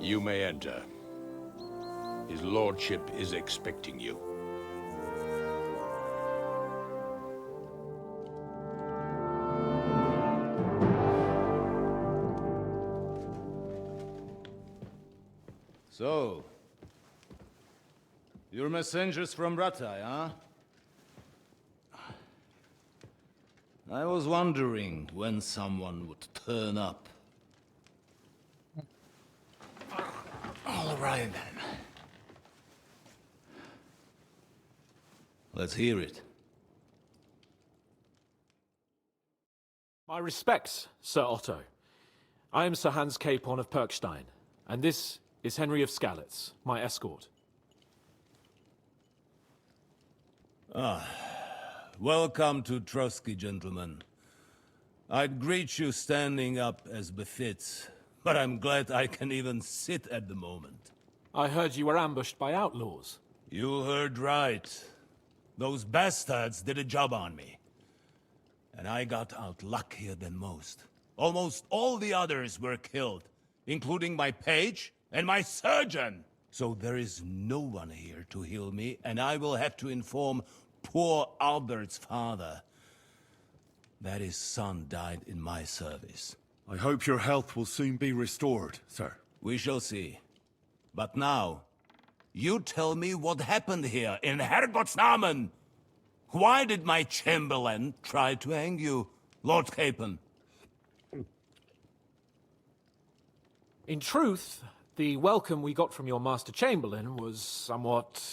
You may enter. His lordship is expecting you. So, you're messengers from Ratai, huh? I was wondering when someone would turn up. All right, then. Let's hear it. My respects, Sir Otto. I am Sir Hans Capon of Perkstein, and this is Henry of Skalitz, my escort. Welcome to Trotsky, gentlemen. I'd greet you standing up as befits, but I'm glad I can even sit at the moment. I heard you were ambushed by outlaws. You heard right. Those bastards did a job on me. And I got out luckier than most. Almost all the others were killed, including my page and my surgeon. So there is no one here to heal me, and I will have to inform poor Albert's father that his son died in my service. I hope your health will soon be restored, sir. We shall see. But now, you tell me what happened here in Herrgottsnamen. Why did my chamberlain try to hang you, Lord Capon? In truth, the welcome we got from your Master Chamberlain was somewhat...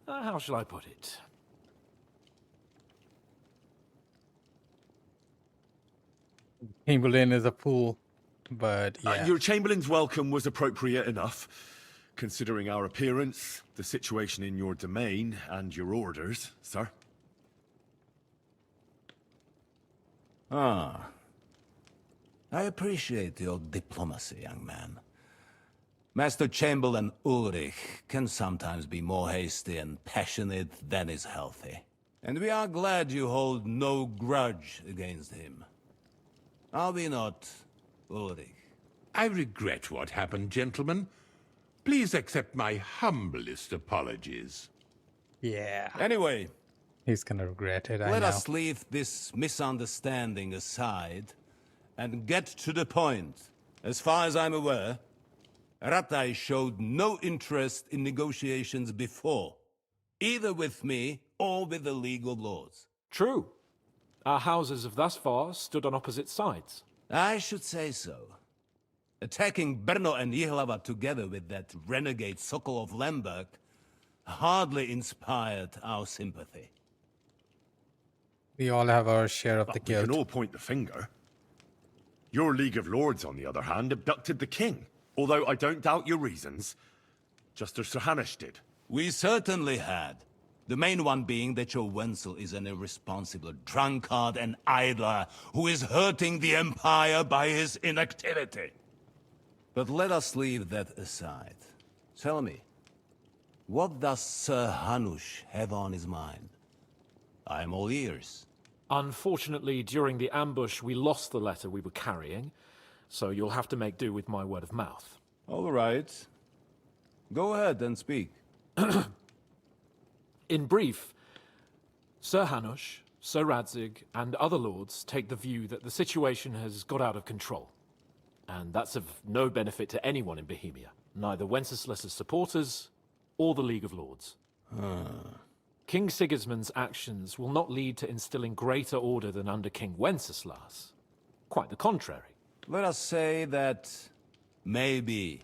how shall I put it? Chamberlain is a fool, but yeah. Your Chamberlain's welcome was appropriate enough, considering our appearance, the situation in your domain, and your orders, sir. Ah. I appreciate your diplomacy, young man. Master Chamberlain Ulrich can sometimes be more hasty and passionate than is healthy. And we are glad you hold no grudge against him. Are we not, Ulrich? I regret what happened, gentlemen. Please accept my humblest apologies. Yeah. Anyway, He's gonna regret it, I let know. us leave this misunderstanding aside and get to the point. As far as I'm aware, Ratai showed no interest in negotiations before, either with me or with the League of Lords. True. Our houses have thus far stood on opposite sides. I should say so. Attacking Brno and Jihlava together with that renegade Sokol of Lemberg hardly inspired our sympathy. We all have our share of the We guilt. can all point the finger. Your League of Lords, on the other hand, abducted the king. Although I don't doubt your reasons, just as Sir Hanush did. We certainly had. The main one being that your Wenzel is an irresponsible drunkard and idler who is hurting the Empire by his inactivity. But let us leave that aside. Tell me, what does Sir Hanush have on his mind? I'm all ears. Unfortunately, during the ambush, we lost the letter we were carrying, so you'll have to make do with my word of mouth. All right. Go ahead and speak. In brief, Sir Hanush, Sir Radzig, and other lords take the view that the situation has got out of control. And that's of no benefit to anyone in Bohemia, neither Wenceslas's supporters or the League of Lords. King Sigismund's actions will not lead to instilling greater order than under King Wenceslas. Quite the contrary. Let us say that maybe.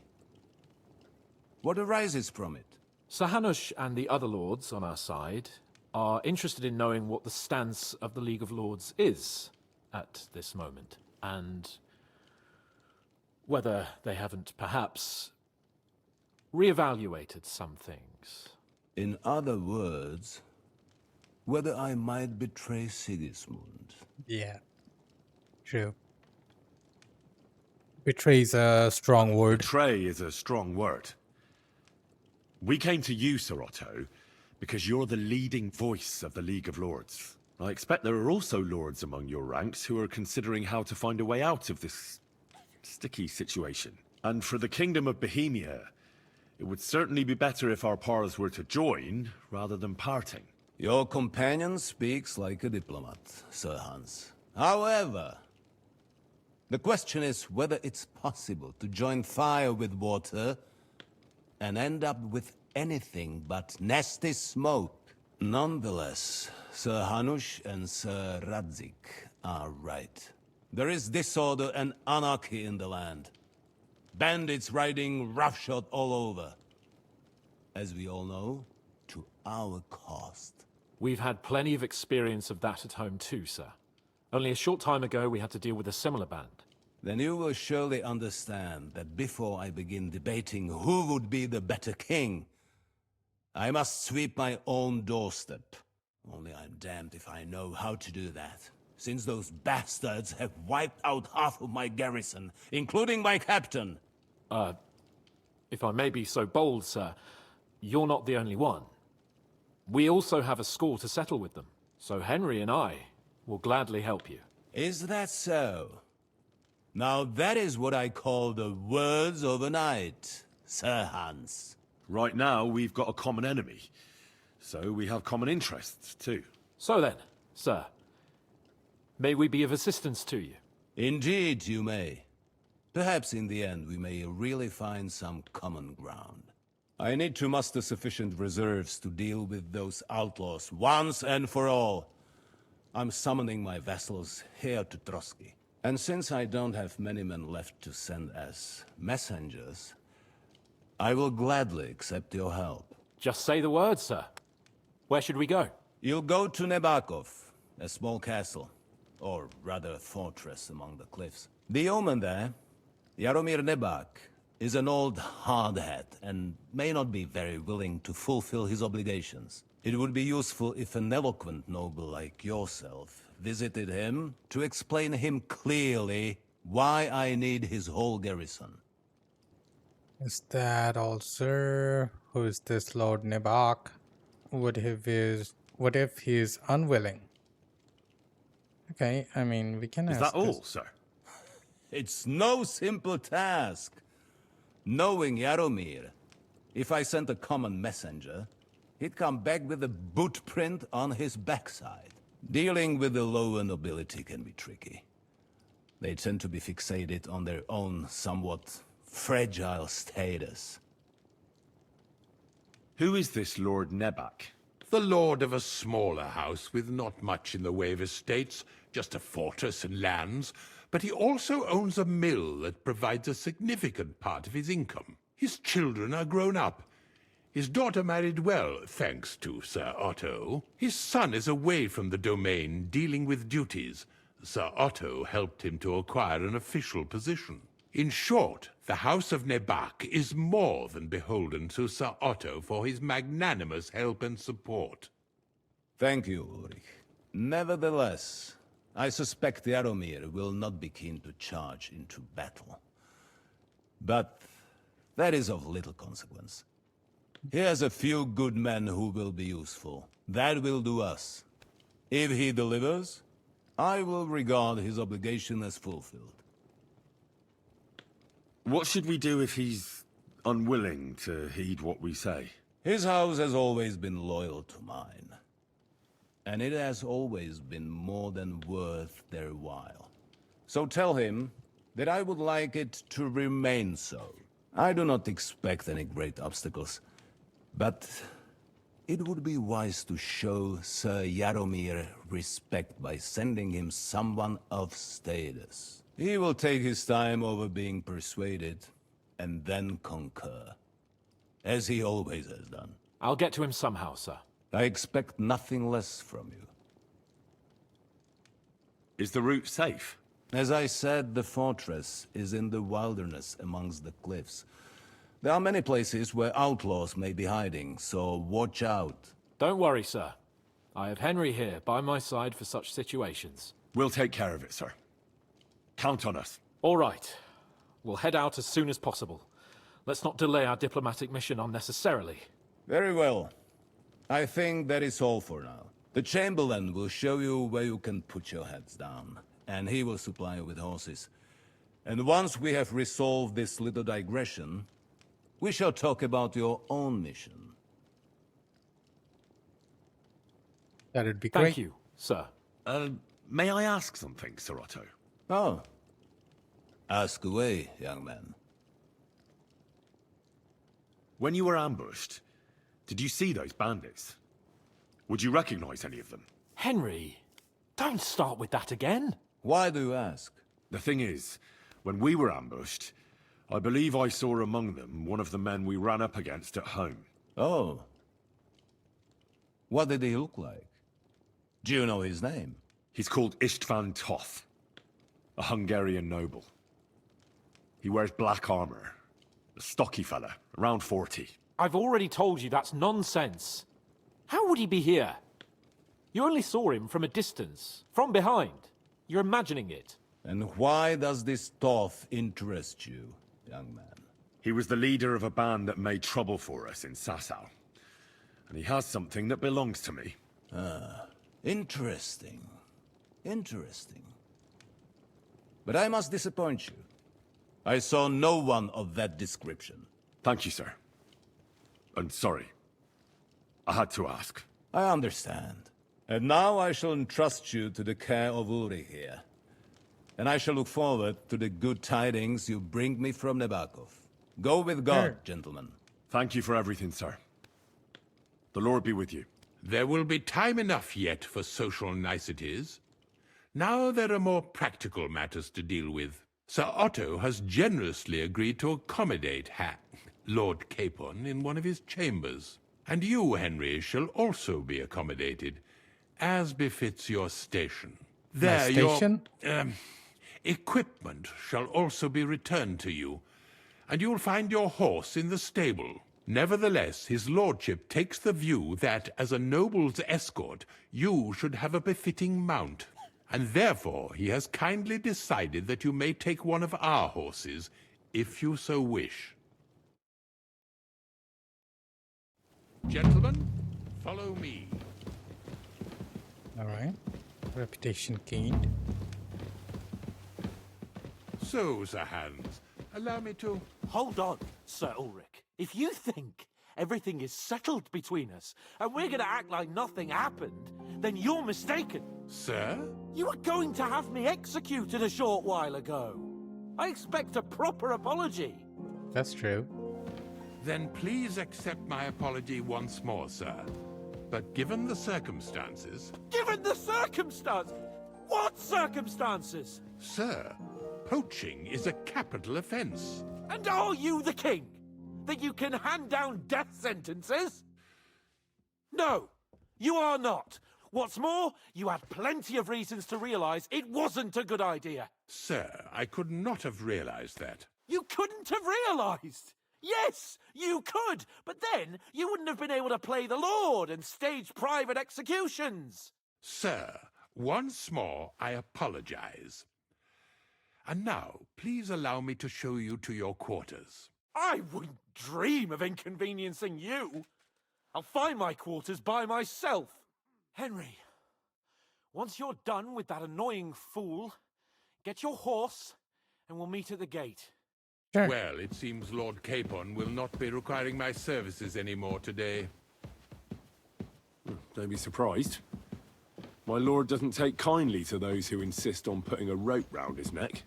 What arises from it? Sir Hanush and the other lords on our side are interested in knowing what the stance of the League of Lords is at this moment, and whether they haven't perhaps reevaluated some things. In other words, whether I might betray Sigismund. Yeah, true. Betray is a strong word. Betray is a strong word. We came to you, Sir Otto, because you're the leading voice of the League of Lords. I expect there are also lords among your ranks who are considering how to find a way out of this sticky situation. And for the Kingdom of Bohemia, it would certainly be better if our paths were to join rather than parting. Your companion speaks like a diplomat, Sir Hans. However, the question is whether it's possible to join fire with water and end up with anything but nasty smoke. Nonetheless, Sir Hanush and Sir Radzik are right. There is disorder and anarchy in the land. Bandits riding roughshod all over. As we all know, to our cost. We've had plenty of experience of that at home too, sir. Only a short time ago we had to deal with a similar band. Then you will surely understand that before I begin debating who would be the better king, I must sweep my own doorstep. Only I'm damned if I know how to do that, since those bastards have wiped out half of my garrison, including my captain. If I may be so bold, sir, you're not the only one. We also have a score to settle with them, so Henry and I will gladly help you. Is that so? Now that is what I call the words of a knight, Sir Hans. Right now, we've got a common enemy, so we have common interests too. So then, sir, may we be of assistance to you? Indeed you may. Perhaps in the end we may really find some common ground. I need to muster sufficient reserves to deal with those outlaws once and for all. I'm summoning my vassals here to Trotsky. And since I don't have many men left to send as messengers, I will gladly accept your help. Just say the word, sir. Where should we go? You'll go to Nebakov, a small castle, or rather a fortress among the cliffs. The yeoman there, Jaromir Nebak, is an old hardhat and may not be very willing to fulfill his obligations. It would be useful if an eloquent noble like yourself visited him to explain him clearly why I need his whole garrison. Is that all, sir? Who is this Lord Nebak? What if he is unwilling? Okay, I mean, we can Is ask that all, this. sir? It's no simple task. Knowing Jaromir, if I sent a common messenger, he'd come back with a boot print on his backside. Dealing with the lower nobility can be tricky. They tend to be fixated on their own somewhat fragile status. Who is this Lord Nebak? The lord of a smaller house with not much in the way of estates, just a fortress and lands, but he also owns a mill that provides a significant part of his income. His children are grown up. His daughter married well, thanks to Sir Otto. His son is away from the domain, dealing with duties. Sir Otto helped him to acquire an official position. In short, the House of Nebak is more than beholden to Sir Otto for his magnanimous help and support. Thank you, Ulrich. Nevertheless, I suspect Jaromir will not be keen to charge into battle. But that is of little consequence. He has a few good men who will be useful. That will do us. If he delivers, I will regard his obligation as fulfilled. What should we do if he's unwilling to heed what we say? His house has always been loyal to mine. And it has always been more than worth their while. So tell him that I would like it to remain so. I do not expect any great obstacles, but it would be wise to show Sir Jaromir respect by sending him someone of status. He will take his time over being persuaded, and then concur, as he always has done. I'll get to him somehow, sir. I expect nothing less from you. Is the route safe? As I said, the fortress is in the wilderness amongst the cliffs. There are many places where outlaws may be hiding, so watch out. Don't worry, sir. I have Henry here by my side for such situations. We'll take care of it, sir. Count on us. All right. We'll head out as soon as possible. Let's not delay our diplomatic mission unnecessarily. Very well. I think that is all for now. The Chamberlain will show you where you can put your heads down, and he will supply you with horses. And once we have resolved this little digression, we shall talk about your own mission. That would be great. Thank you, sir. May I ask something, Sir Otto? Oh. Ask away, young man. When you were ambushed, did you see those bandits? Would you recognize any of them? Henry, don't start with that again. Why do you ask? The thing is, when we were ambushed, I believe I saw among them one of the men we ran up against at home. Oh. What did he look like? Do you know his name? He's called Istvan Toth, a Hungarian noble. He wears black armor. A stocky fella, around 40. I've already told you that's nonsense. How would he be here? You only saw him from a distance, from behind. You're imagining it. And why does this Toth interest you, young man? He was the leader of a band that made trouble for us in Sasau. And he has something that belongs to me. Interesting. Interesting. But I must disappoint you. I saw no one of that description. Thank you, sir. I'm sorry. I had to ask. I understand. And now I shall entrust you to the care of Uri here. And I shall look forward to the good tidings you bring me from Nebakov. Go with God, Sure. gentlemen. Thank you for everything, sir. The Lord be with you. There will be time enough yet for social niceties. Now there are more practical matters to deal with. Sir Otto has generously agreed to accommodate Lord Capon in one of his chambers. And you, Henry, shall also be accommodated, as befits your station. There, station? your equipment shall also be returned to you, and you'll find your horse in the stable. Nevertheless, his lordship takes the view that, as a noble's escort, you should have a befitting mount. And therefore, he has kindly decided that you may take one of our horses, if you so wish. Gentlemen, follow me. Alright. Reputation gained. So, Sir Hans, allow me to... Hold on, Sir Ulrich. If you think everything is settled between us, and we're gonna act like nothing happened, then you're mistaken. Sir? You were going to have me executed a short while ago. I expect a proper apology. That's true. Then please accept my apology once more, sir. But given the circumstances... Given the circumstance? What circumstances? Sir, poaching is a capital offense. And are you the king? That you can hand down death sentences? No, you are not. What's more, you had plenty of reasons to realize it wasn't a good idea. Sir, I could not have realized that. You couldn't have realized. Yes, you could, but then you wouldn't have been able to play the Lord and stage private executions. Sir, once more I apologize. And now, please allow me to show you to your quarters. I wouldn't dream of inconveniencing you. I'll find my quarters by myself. Henry, once you're done with that annoying fool, get your horse and we'll meet at the gate. Sure. Well, it seems Lord Capon will not be requiring my services anymore today. Don't be surprised. My lord doesn't take kindly to those who insist on putting a rope round his neck.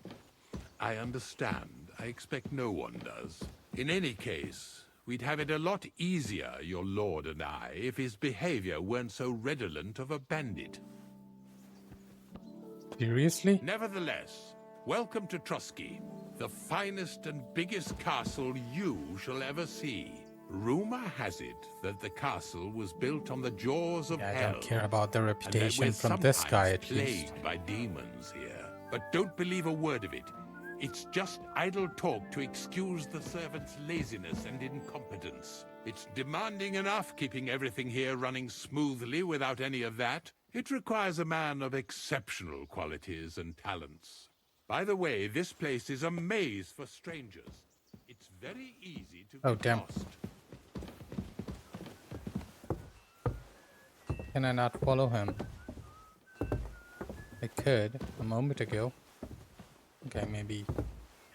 I understand. I expect no one does. In any case, we'd have it a lot easier, your lord and I, if his behavior weren't so redolent of a bandit. Seriously? Nevertheless, welcome to Trusky, the finest and biggest castle you shall ever see. Rumor has it that the castle was built on the jaws of Yeah, I hell. don't care about the and that reputation we're from this guy sometimes at least. plagued by demons here. But don't believe a word of it. It's just idle talk to excuse the servants' laziness and incompetence. It's demanding enough keeping everything here running smoothly without any of that. It requires a man of exceptional qualities and talents. By the way, this place is a maze for strangers. It's very easy to Oh, get damn. lost. Can I not follow him? I could a moment ago. Okay, maybe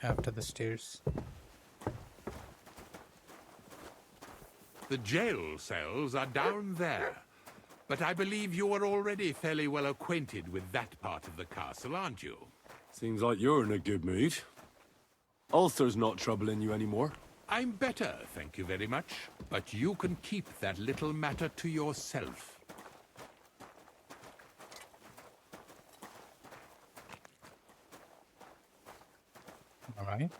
after the stairs. The jail cells are down there. But I believe you are already fairly well acquainted with that part of the castle, aren't you? Seems like you're in a good mood. Ulster's not troubling you anymore. I'm better, thank you very much. But you can keep that little matter to yourself. All right.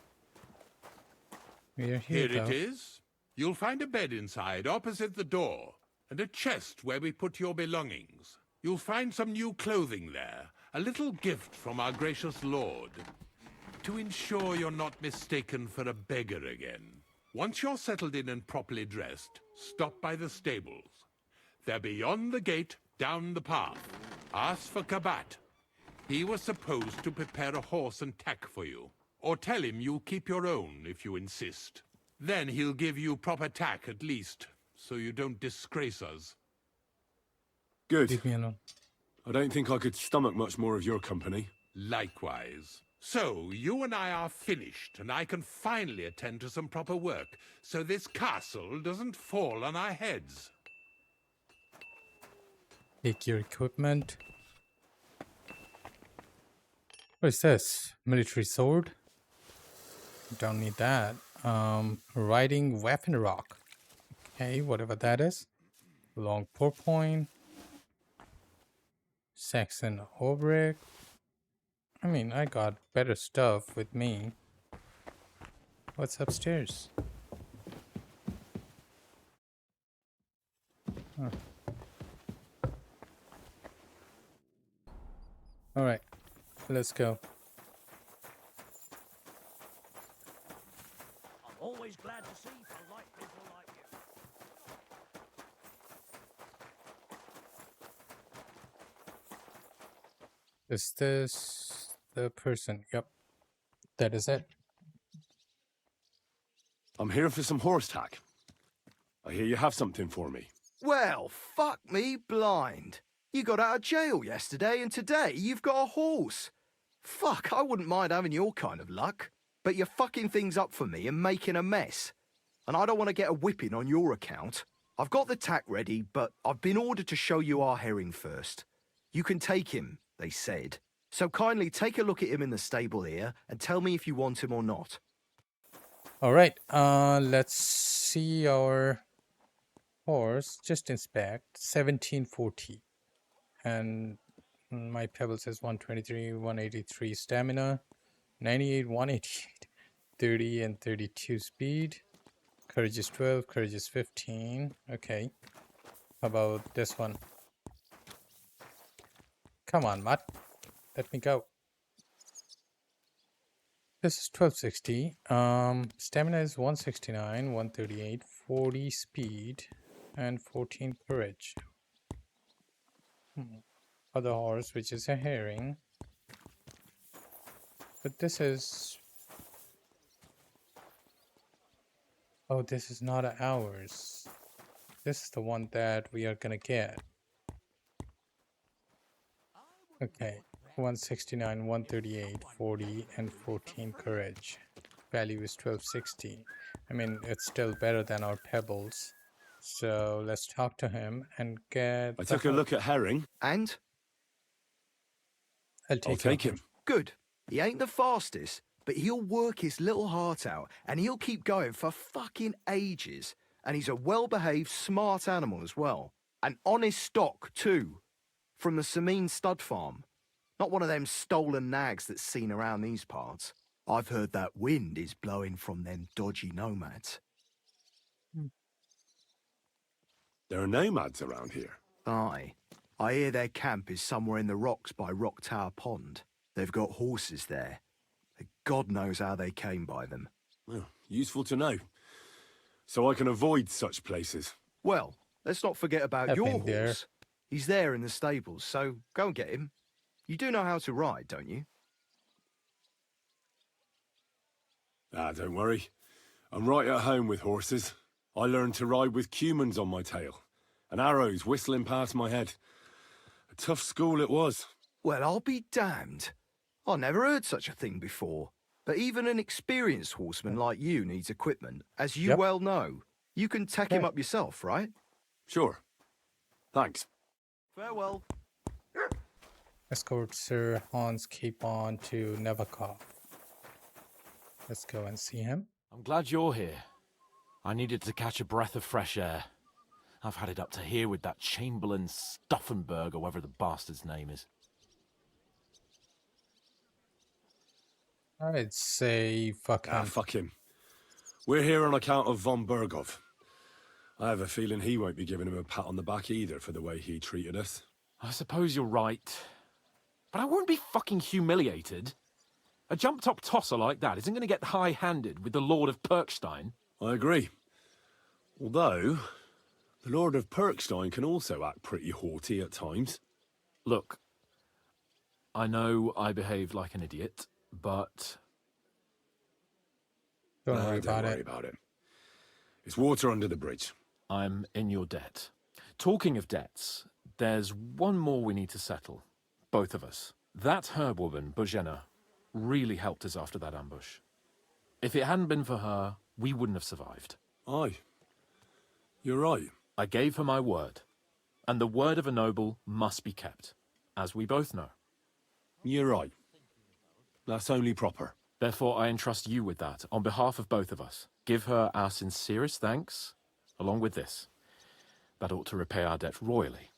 We're Here here, it though. is. You'll find a bed inside, opposite the door, and a chest where we put your belongings. You'll find some new clothing there, a little gift from our gracious lord, to ensure you're not mistaken for a beggar again. Once you're settled in and properly dressed, stop by the stables. They're beyond the gate, down the path. Ask for Kabat. He was supposed to prepare a horse and tack for you. Or tell him you'll keep your own if you insist. Then he'll give you proper tack at least, so you don't disgrace us. Good. Leave me alone. I don't think I could stomach much more of your company. Likewise. So, you and I are finished, and I can finally attend to some proper work, so this castle doesn't fall on our heads. Take your equipment. What is this? Military sword? Don't need that. Riding weapon rock. Okay, whatever that is. Long pourpoint. Saxon Obrick. I mean, I got better stuff with me. What's upstairs? Huh. All right, let's go. I'm always glad to see polite people like you. Is this the person? Yep, that is it. I'm here for some horse tack. I hear you have something for me. Well, fuck me blind. You got out of jail yesterday and today you've got a horse. Fuck, I wouldn't mind having your kind of luck. But you're fucking things up for me and making a mess. And I don't want to get a whipping on your account. I've got the tack ready, but I've been ordered to show you our herring first. You can take him, they said. So kindly take a look at him in the stable here and tell me if you want him or not. All right, let's see our horse. Just inspect. 1740. And my pebble says 123, 183 stamina, 98, 188, 30 and 32 speed. Courage is 12, courage is 15. Okay. How about this one? Come on, Matt. Let me go. This is 1260. Stamina is 169, 138, 40 speed, and 14 courage. Other horse, which is a herring. But this is... Oh, this is not ours. This is the one that we are gonna get. Okay. 169, 138, 40, and 14 courage. Value is 1260. I mean, it's still better than our pebbles. So let's talk to him and get... I took a look at Herring. And? I'll Take him. Good. He ain't the fastest, but he'll work his little heart out and he'll keep going for fucking ages. And he's a well-behaved, smart animal as well. An honest stock, too. From the Sameen stud farm. Not one of them stolen nags that's seen around these parts. I've heard that wind is blowing from them dodgy nomads. There are nomads around here. Aye. I hear their camp is somewhere in the rocks by Rock Tower Pond. They've got horses there. God knows how they came by them. Well, useful to know. so I can avoid such places. Well, let's not forget about I've your been there. horse. He's there in the stables, so go and get him. You do know how to ride, don't you? Ah, don't worry. I'm right at home with horses. I learned to ride with cumans on my tail, and arrows whistling past my head. A tough school it was. Well, I'll be damned. I never heard such a thing before. But even an experienced horseman like you needs equipment, as you Yep. well know. You can tack him Okay. up yourself, right? Sure. Thanks. Farewell. Escort Sir Hans keep on to Nebakov. Let's go and see him. I'm glad you're here. I needed to catch a breath of fresh air. I've had it up to here with that Chamberlain Stuffenberg or whatever the bastard's name is. I'd say fuck Ah, him. fuck him. We're here on account of von Bergov. I have a feeling he won't be giving him a pat on the back either for the way he treated us. I suppose you're right. But I won't be fucking humiliated. A jump-top tosser like that isn't going to get high-handed with the Lord of Perkstein. I agree. Although, the Lord of Perkstein can also act pretty haughty at times. Look, I know I behaved like an idiot, but Don't No, worry about it. about it. It's water under the bridge. I'm in your debt. Talking of debts, there's one more we need to settle. Both of us. That herbwoman, Bozhena, really helped us after that ambush. If it hadn't been for her, we wouldn't have survived. Aye. You're right. I gave her my word, and the word of a noble must be kept, as we both know. You're right. That's only proper. Therefore, I entrust you with that, on behalf of both of us. Give her our sincerest thanks, along with this. That ought to repay our debt royally.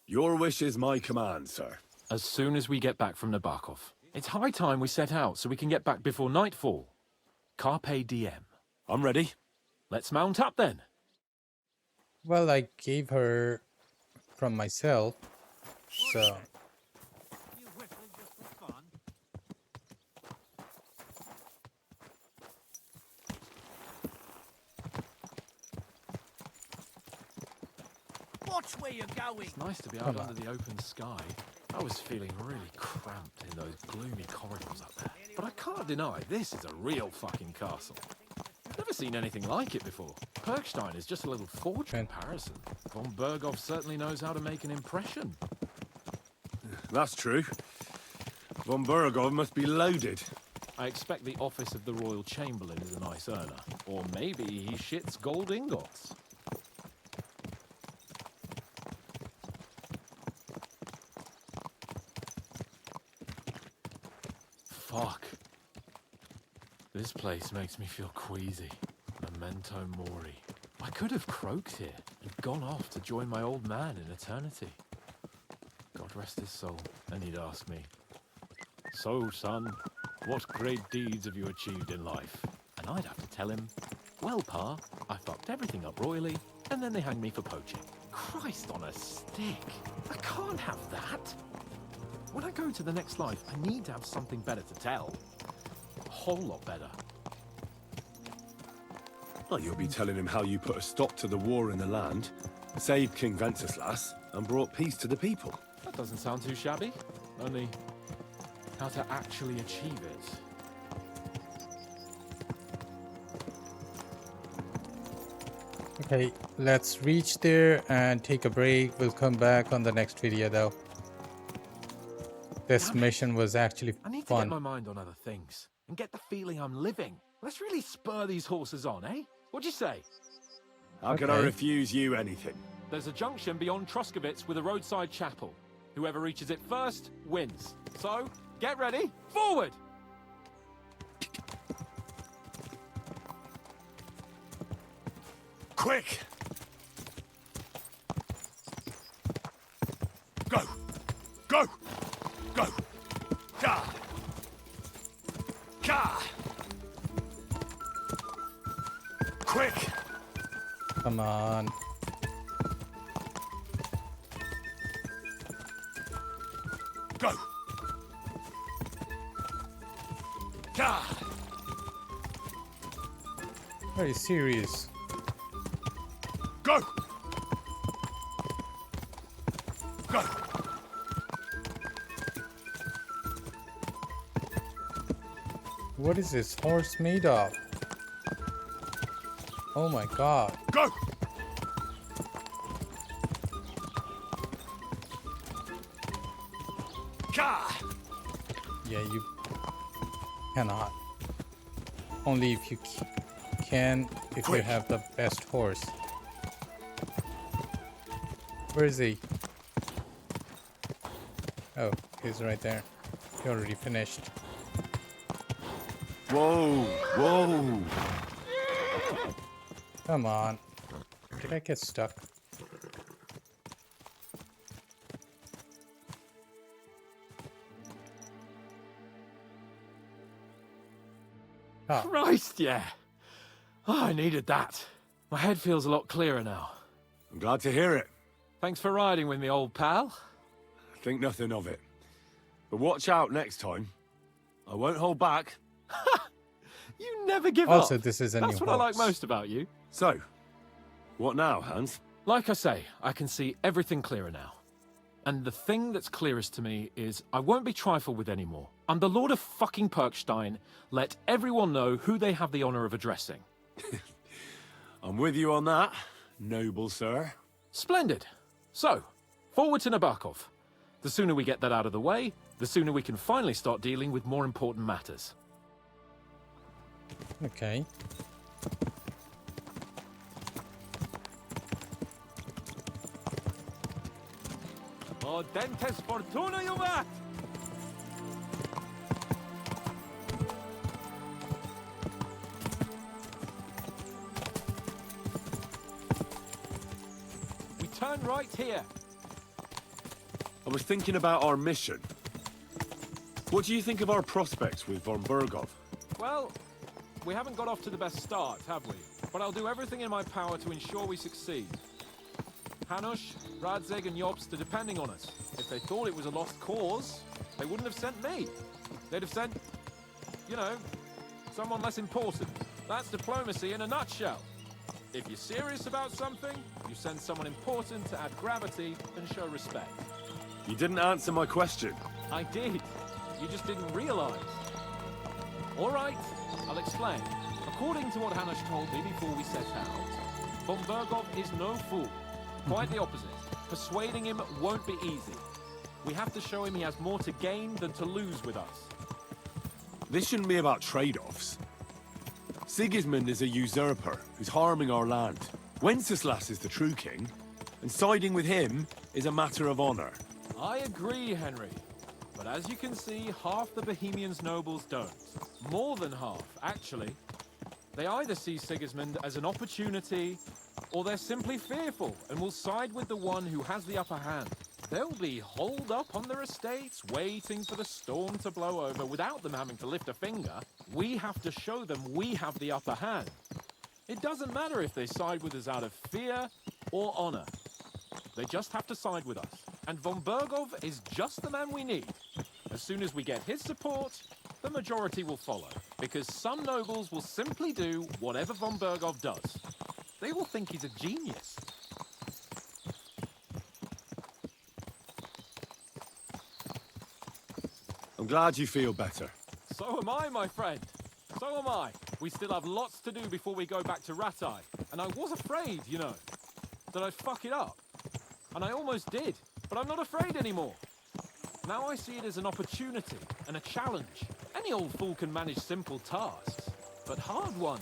Your wish is my command, sir. As soon as we get back from Nebakov. It's high time we set out so we can get back before nightfall. Carpe diem. I'm ready. Let's mount up then. Well, I gave her from myself, so You whistling just for fun? Watch where you're going. It's nice to be out under the open sky. I was feeling really cramped in those gloomy corridors up there. But I can't deny, this is a real fucking castle. Never seen anything like it before. Perkstein is just a little forge in comparison. Von Bergov certainly knows how to make an impression. That's true. Von Bergov must be loaded. I expect the office of the Royal Chamberlain is a nice earner. Or maybe he shits gold ingots. Fuck. This place makes me feel queasy. Memento mori. I could have croaked here and gone off to join my old man in eternity. God rest his soul. And he'd ask me, "So, son, what great deeds have you achieved in life?" And I'd have to tell him, "Well, Pa, I fucked everything up royally, and then they hanged me for poaching." Christ on a stick. I can't have that. When I go to the next life, I need to have something better to tell. A whole lot better. Well, you'll be telling him how you put a stop to the war in the land, saved King Wenceslas, and brought peace to the people. That doesn't sound too shabby. Only, how to actually achieve it. okay, let's reach there and take a break. We'll come back on the next video though. This mission was actually I need to get fun. my mind on other things and get the feeling I'm living. Let's really spur these horses on, eh? What'd you say? How can I Okay. refuse you anything? There's a junction beyond Troskowitz with a roadside chapel. Whoever reaches it first wins. So, get ready. Forward! Quick! Go! Go! Go! Ka! Ka! Quick! Come on. Go! Ka! Are you serious? Go! Go! What is this horse made of? Oh my god. Go! Ka! Yeah, you cannot. Only if you can, if you Quick. have the best horse. Where is he? Oh, he's right there. He already finished. Whoa, whoa. Come on. Did I get stuck? Ah, Christ, yeah. Oh, I needed that. My head feels a lot clearer now. I'm glad to hear it. Thanks for riding with me, old pal. Think nothing of it. But watch out next time. I won't hold back. You never give also, up. this is a new That's what I like horse. most about you. So, what now, Hans? Like I say, I can see everything clearer now. And the thing that's clearest to me is I won't be trifled with anymore. I'm the Lord of fucking Perkstein. Let everyone know who they have the honor of addressing. I'm with you on that, noble sir. Splendid. So, forward to Nebakov. The sooner we get that out of the way, the sooner we can finally start dealing with more important matters. okay. Dentes fortuna juvat! We turn right here. I was thinking about our mission. What do you think of our prospects with von Bergov? Well, we haven't got off to the best start, have we? But I'll do everything in my power to ensure we succeed. Hanush, Radzig and Jobst are depending on us. If they thought it was a lost cause, they wouldn't have sent me. They'd have sent, you know, someone less important. That's diplomacy in a nutshell. If you're serious about something, you send someone important to add gravity and show respect. You didn't answer my question. I did. You just didn't realize. All right, I'll explain. According to what Hanush told me before we set out, von Bergov is no fool. Quite the opposite. Persuading him won't be easy. We have to show him he has more to gain than to lose with us. This shouldn't be about trade-offs. Sigismund is a usurper who's harming our land. Wenceslas is the true king, and siding with him is a matter of honor. I agree, Henry. But as you can see, half the Bohemians' nobles don't. More than half, actually. They either see Sigismund as an opportunity, or they're simply fearful and will side with the one who has the upper hand. They'll be holed up on their estates, waiting for the storm to blow over without them having to lift a finger. We have to show them we have the upper hand. It doesn't matter if they side with us out of fear or honor. They just have to side with us. And von Bergov is just the man we need. As soon as we get his support, the majority will follow. Because some nobles will simply do whatever von Bergov does. They will think he's a genius. I'm glad you feel better. So am I, my friend. So am I. We still have lots to do before we go back to Ratai. And I was afraid, you know, that I'd fuck it up. And I almost did. But I'm not afraid anymore. Now I see it as an opportunity and a challenge. Any old fool can manage simple tasks. But hard ones,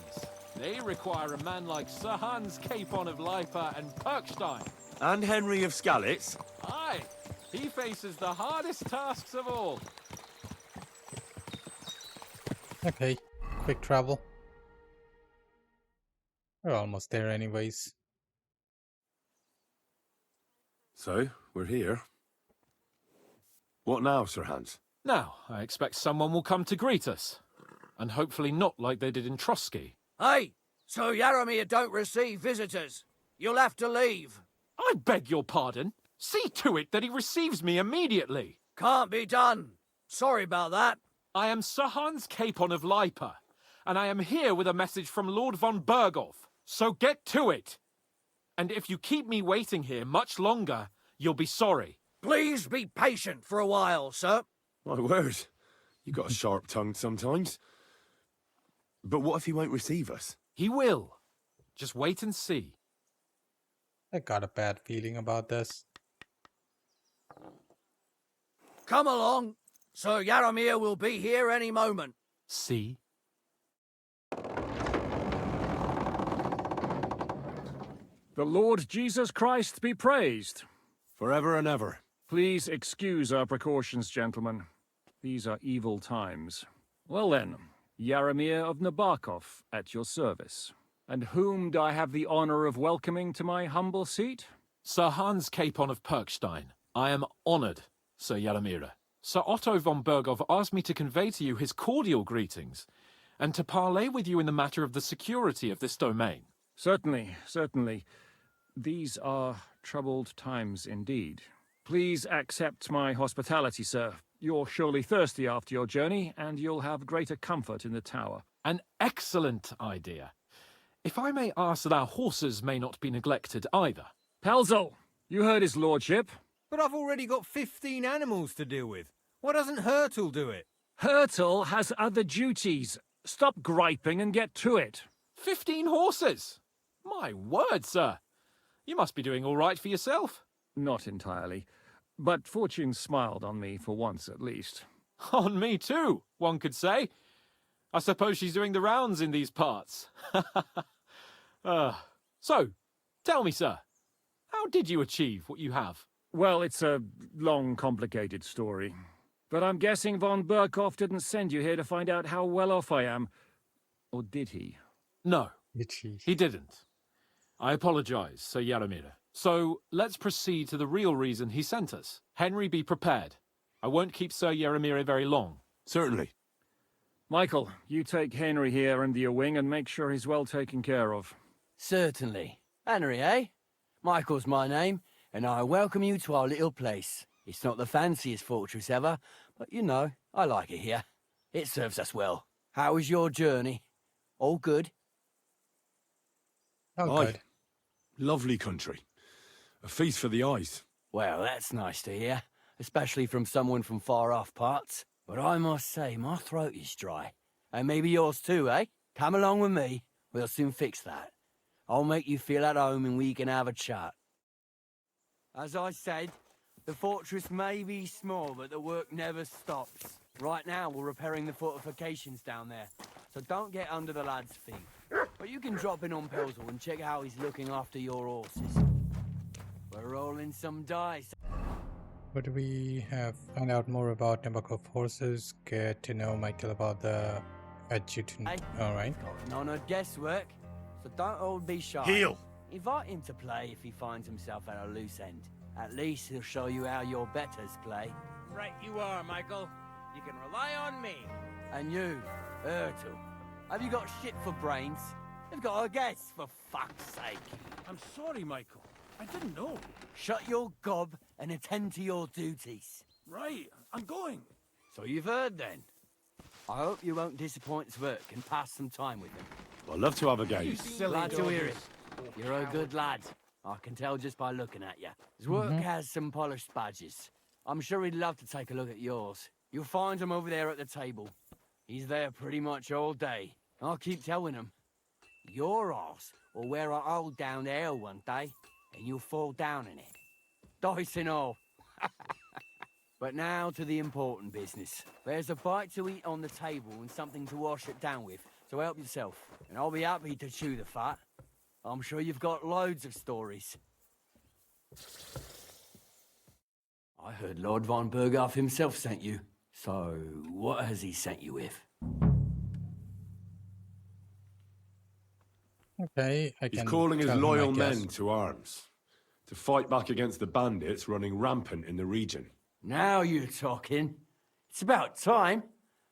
they require a man like Sir Hans Capon of Lipa and Perkstein. And Henry of Skalitz. Aye, he faces the hardest tasks of all. Okay, quick travel. We're almost there anyways. So, we're here. What now, Sir Hans? Now, I expect someone will come to greet us. And hopefully not like they did in Trotsky. Hey, so Yaromir don't receive visitors. You'll have to leave. I beg your pardon. See to it that he receives me immediately. Can't be done. Sorry about that. I am Sir Hans Capon of Lipa, and I am here with a message from Lord von Berghoff. So get to it! And if you keep me waiting here much longer, you'll be sorry. Please be patient for a while, sir. My word. You got a sharp tongue sometimes. But what if he won't receive us? He will. Just wait and see. I got a bad feeling about this. Come along. Sir Yaromir will be here any moment. See? The Lord Jesus Christ be praised. Forever and ever. Please excuse our precautions, gentlemen. These are evil times. Well then, Yaromir of Nebakov, at your service. And whom do I have the honor of welcoming to my humble seat? Sir Hans Capon of Perkstein. I am honored, Sir Yaromir. Sir Otto von Berghoff asked me to convey to you his cordial greetings, and to parley with you in the matter of the security of this domain. Certainly, certainly. These are troubled times indeed. Please accept my hospitality, sir. You're surely thirsty after your journey, and you'll have greater comfort in the tower. An excellent idea. If I may ask that our horses may not be neglected either. Pelzel, you heard his lordship. But I've already got 15 animals to deal with. Why doesn't Hurtle do it? Hurtle has other duties. Stop griping and get to it. 15 horses? My word, sir. You must be doing all right for yourself. Not entirely. But fortune smiled on me for once at least. On me too, one could say. I suppose she's doing the rounds in these parts. So, tell me, sir, how did you achieve what you have? Well, it's a long, complicated story. But I'm guessing von Berghoff didn't send you here to find out how well off I am. Or did he? No, Itchy. he didn't. I apologize, Sir Yaromir. So, let's proceed to the real reason he sent us. Henry, be prepared. I won't keep Sir Yaromir very long. Certainly. Michael, you take Henry here under your wing and make sure he's well taken care of. Certainly. Henry, eh? Michael's my name, and I welcome you to our little place. It's not the fanciest fortress ever, but you know, I like it here. It serves us well. How was your journey? All good? Oh, Aye. good. Lovely country. A feast for the eyes. Well, that's nice to hear, especially from someone from far-off parts. But I must say, my throat is dry. And maybe yours too, eh? Come along with me. We'll soon fix that. I'll make you feel at home and we can have a chat. As I said, the fortress may be small, but the work never stops. Right now, we're repairing the fortifications down there, so don't get under the lad's feet. But you can drop in on Pelzel and check how he's looking after your horses. We're rolling some dice. What do we have? Find out more about Nebakov horses. Get to know Michael about the adjutant. Hey. Alright. None of guesswork, so don't all be shy. Heel! Invite him to play if he finds himself at a loose end. At least he'll show you how your betters play. Right you are, Michael. You can rely on me. And you, Ertul, have you got shit for brains? You've got a guess, for fuck's sake. I'm sorry, Michael. I didn't know. Shut your gob and attend to your duties. Right, I'm going. So you've heard then. I hope you won't disappoint Zwerk and pass some time with him. I'd love to have a game. Glad to hear it. You're a good lad. I can tell just by looking at you. Zwerk has some polished badges. I'm sure he'd love to take a look at yours. You'll find him over there at the table. He's there pretty much all day. I'll keep telling him. Your arse will wear a hole down the ale one day, and you'll fall down in it. Dice and all. But now to the important business. There's a bite to eat on the table and something to wash it down with, so help yourself. And I'll be happy to chew the fat. I'm sure you've got loads of stories. I heard Lord von Berghoff himself sent you. So, what has he sent you with? Okay, I He's can calling his tell him, I loyal guess. men to arms, to fight back against the bandits running rampant in the region. Now you're talking. It's about time.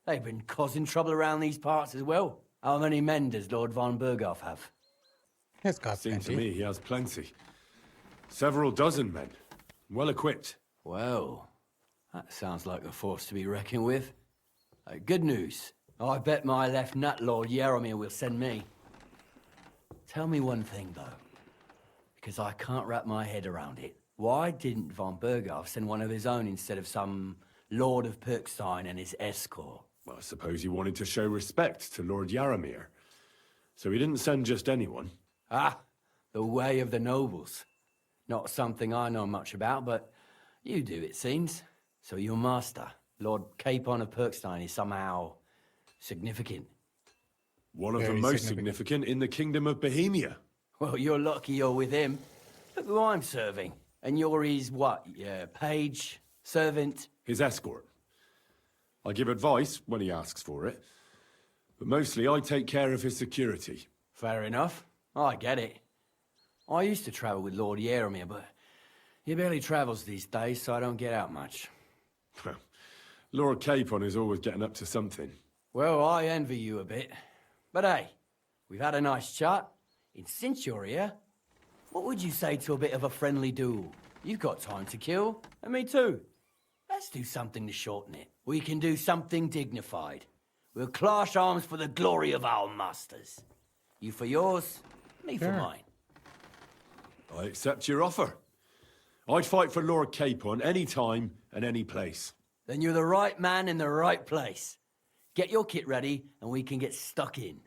They've been causing trouble around these parts as well. How many men does Lord von Berghoff have? He's got Seems to plenty. me he has plenty. Several dozen men, well equipped. Well, that sounds like a force to be reckoned with. Good news. I bet my left nut Lord Yaromir will send me. Tell me one thing, though, because I can't wrap my head around it. Why didn't von Berghoff send one of his own instead of some Lord of Perkstein and his escort? Well, I suppose he wanted to show respect to Lord Yaromir. So he didn't send just anyone. Ah, the way of the nobles. Not something I know much about, but you do, it seems. So your master, Lord Capon of Perkstein, is somehow significant. One of Very the most significant. significant in the Kingdom of Bohemia. Well, you're lucky you're with him. Look who I'm serving. And you're his, what, page, servant? His escort. I give advice when he asks for it. But mostly I take care of his security. Fair enough. I get it. I used to travel with Lord Yaromir, but he barely travels these days, so I don't get out much. Lord Capon is always getting up to something. Well, I envy you a bit. But hey, we've had a nice chat. And since you're here, what would you say to a bit of a friendly duel? You've got time to kill, and me too. Let's do something to shorten it. We can do something dignified. We'll clash arms for the glory of our masters. You for yours, me for Sure. mine. I accept your offer. I'd fight for Lord Capon any time and any place. Then you're the right man in the right place. Get your kit ready, and we can get stuck in.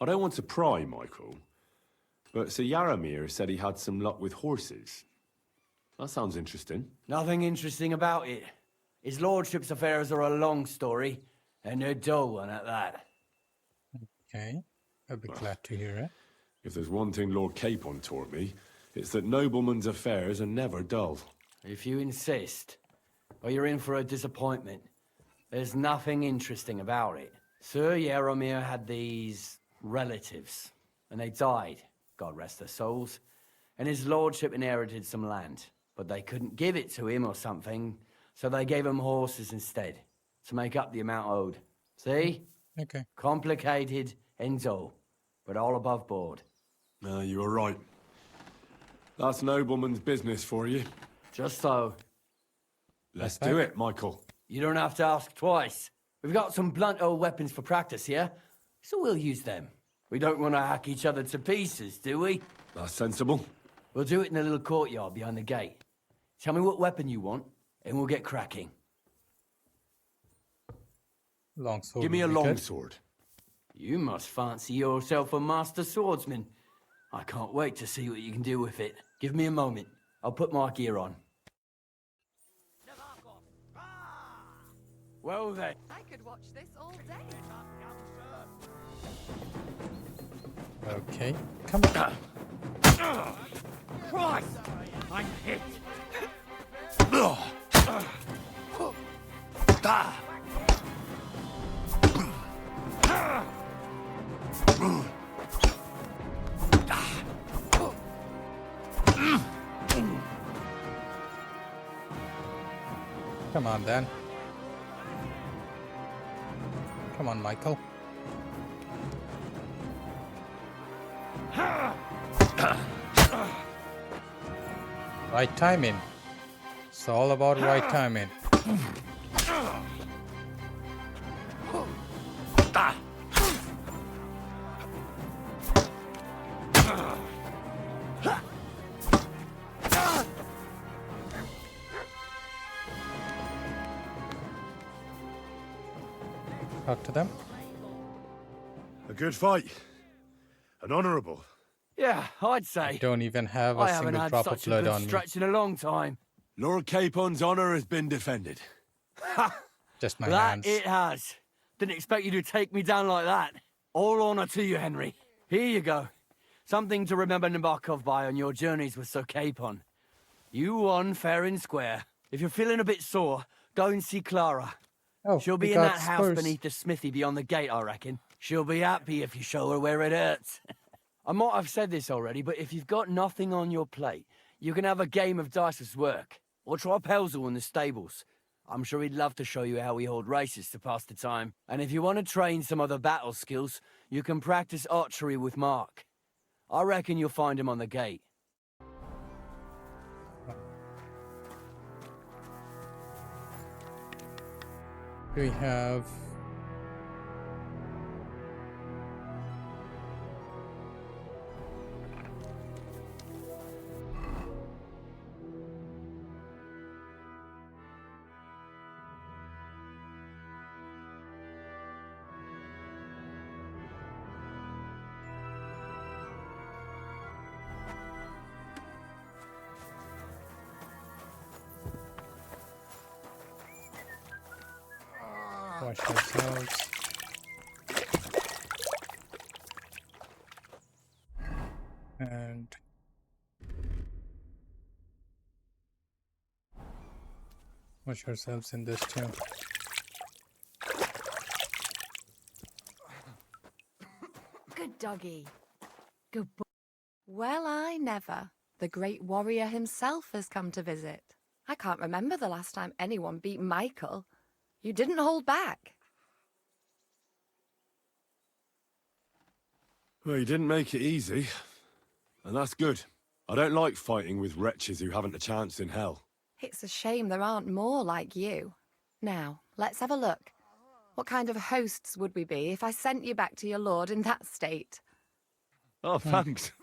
I don't want to pry, Michael, but Sir Yaromir said he had some luck with horses. That sounds interesting. Nothing interesting about it. His lordship's affairs are a long story, and a dull one at that. Okay. I'll be glad to hear it. If there's one thing Lord Capon taught me, it's that noblemen's affairs are never dull. If you insist, or you're in for a disappointment. There's nothing interesting about it. Sir Yaromir had these relatives, and they died, God rest their souls, and his lordship inherited some land, but they couldn't give it to him or something, so they gave him horses instead, to make up the amount owed. See? Okay. Complicated and dull, but all above board. You were right. That's nobleman's business for you. Just so. Let's do it, Michael. You don't have to ask twice. We've got some blunt old weapons for practice here, so we'll use them. We don't want to hack each other to pieces, do we? That's sensible. We'll do it in the little courtyard behind the gate. Tell me what weapon you want, and we'll get cracking. Longsword. Give me a would be good. longsword. You must fancy yourself a master swordsman. I can't wait to see what you can do with it. Give me a moment. I'll put my gear on. Well then. I could watch this all day. Okay. Come on. Christ! I'm hit! Come on, then. Come on, Michael. Right timing. It's all about right timing. Talk to them. A good fight. An honourable. Yeah, I'd say. Don't even have a I haven't single had drop of such a blood good on me. stretch in a long time. Lord Capon's honour has been defended. Just my That hands. it has. Didn't expect you to take me down like that. All honour to you, Henry. Here you go. Something to remember Nebakov by on your journeys with Sir Capon. You won fair and square. If you're feeling a bit sore, go and see Clara. Oh, She'll we be in got that house spurs. beneath the smithy beyond the gate, I reckon. She'll be happy if you show her where it hurts. I might have said this already, but if you've got nothing on your plate, you can have a game of dice's work. Or try Pelzel in the stables. I'm sure he'd love to show you how we hold races to pass the time. And if you want to train some other battle skills, you can practice archery with Mark. I reckon you'll find him on the gate. We have wash ourselves. And wash ourselves in this too. Good doggy. Good boy. Well, I never. The great warrior himself has come to visit. I can't remember the last time anyone beat Michael. You didn't hold back. Well, you didn't make it easy. And that's good. I don't like fighting with wretches who haven't a chance in hell. It's a shame there aren't more like you. Now, let's have a look. What kind of hosts would we be if I sent you back to your lord in that state? Oh, thanks.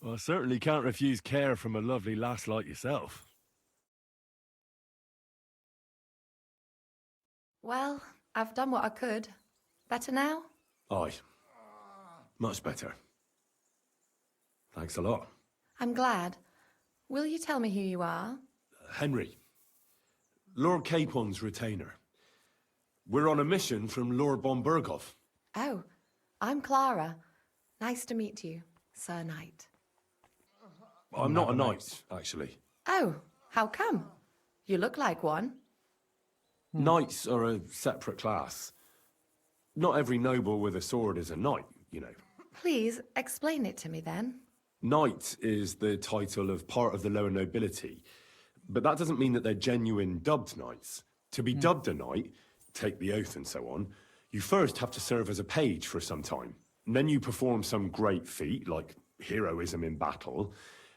Well, I certainly can't refuse care from a lovely lass like yourself. Well, I've done what I could. Better now? Aye. Much better. Thanks a lot. I'm glad. Will you tell me who you are? Henry. Lord Capon's retainer. We're on a mission from Lord Bombergov. Oh, I'm Clara. Nice to meet you, Sir Knight. I'm not a knight, actually. Oh, how come? You look like one. Knights are a separate class. Not every noble with a sword is a knight, you know. Please, explain it to me then. Knight is the title of part of the lower nobility, but that doesn't mean that they're genuine dubbed knights. To be dubbed a knight, take the oath and so on, you first have to serve as a page for some time. And then you perform some great feat, like heroism in battle,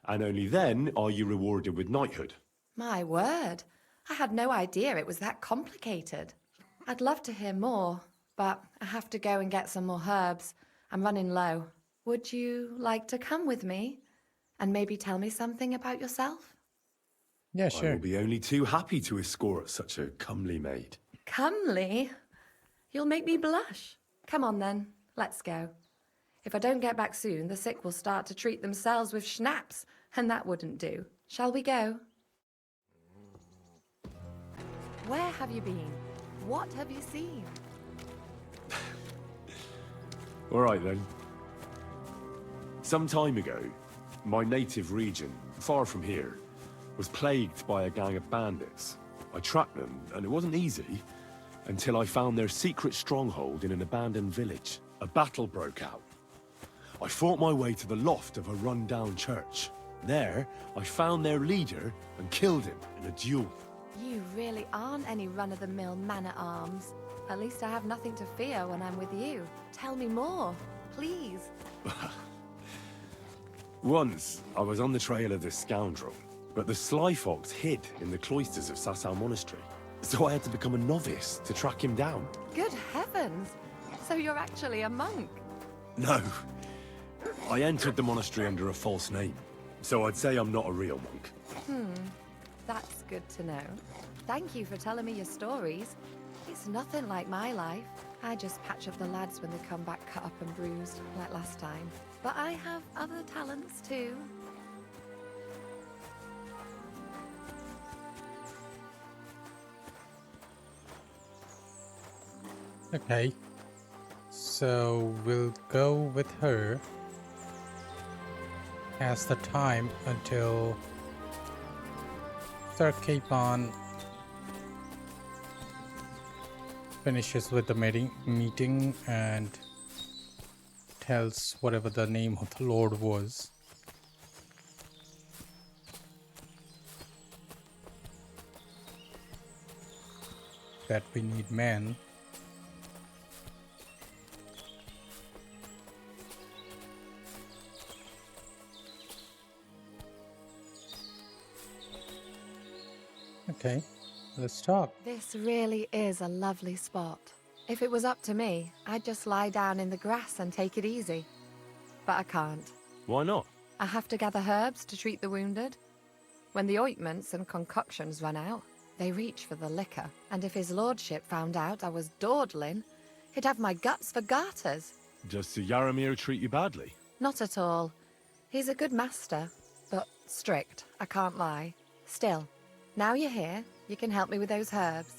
and only then are you rewarded with knighthood. My word, I had no idea it was that complicated. I'd love to hear more, but I have to go and get some more herbs. I'm running low. Would you like to come with me and maybe tell me something about yourself? Yeah, I sure. will be only too happy to escort such a comely maid. Comely? You'll make me blush. Come on then, let's go. If I don't get back soon, the sick will start to treat themselves with schnapps, and that wouldn't do. Shall we go? Where have you been? What have you seen? All right then. Some time ago, my native region, far from here, was plagued by a gang of bandits. I tracked them, and it wasn't easy, until I found their secret stronghold in an abandoned village. A battle broke out. I fought my way to the loft of a run-down church. There, I found their leader and killed him in a duel. You really aren't any run-of-the-mill man-at-arms. At least I have nothing to fear when I'm with you. Tell me more, please. Once, I was on the trail of this scoundrel, but the sly fox hid in the cloisters of Sasau Monastery. So I had to become a novice to track him down. Good heavens! So you're actually a monk? No. I entered the monastery under a false name, so I'd say I'm not a real monk. That's good to know. Thank you for telling me your stories. It's nothing like my life. I just patch up the lads when they come back cut up and bruised, like last time. But I have other talents too. Okay. So we'll go with her as the time until Sir Capon finishes with the meeting and tells whatever the name of the Lord was. That we need men. Okay. Let's talk. This really is a lovely spot. If it was up to me, I'd just lie down in the grass and take it easy. But I can't. Why not? I have to gather herbs to treat the wounded. When the ointments and concoctions run out, they reach for the liquor. And if his lordship found out I was dawdling, he'd have my guts for garters. Does Sir Yaramir treat you badly? Not at all. He's a good master, but strict, I can't lie. Still, now you're here, you can help me with those herbs.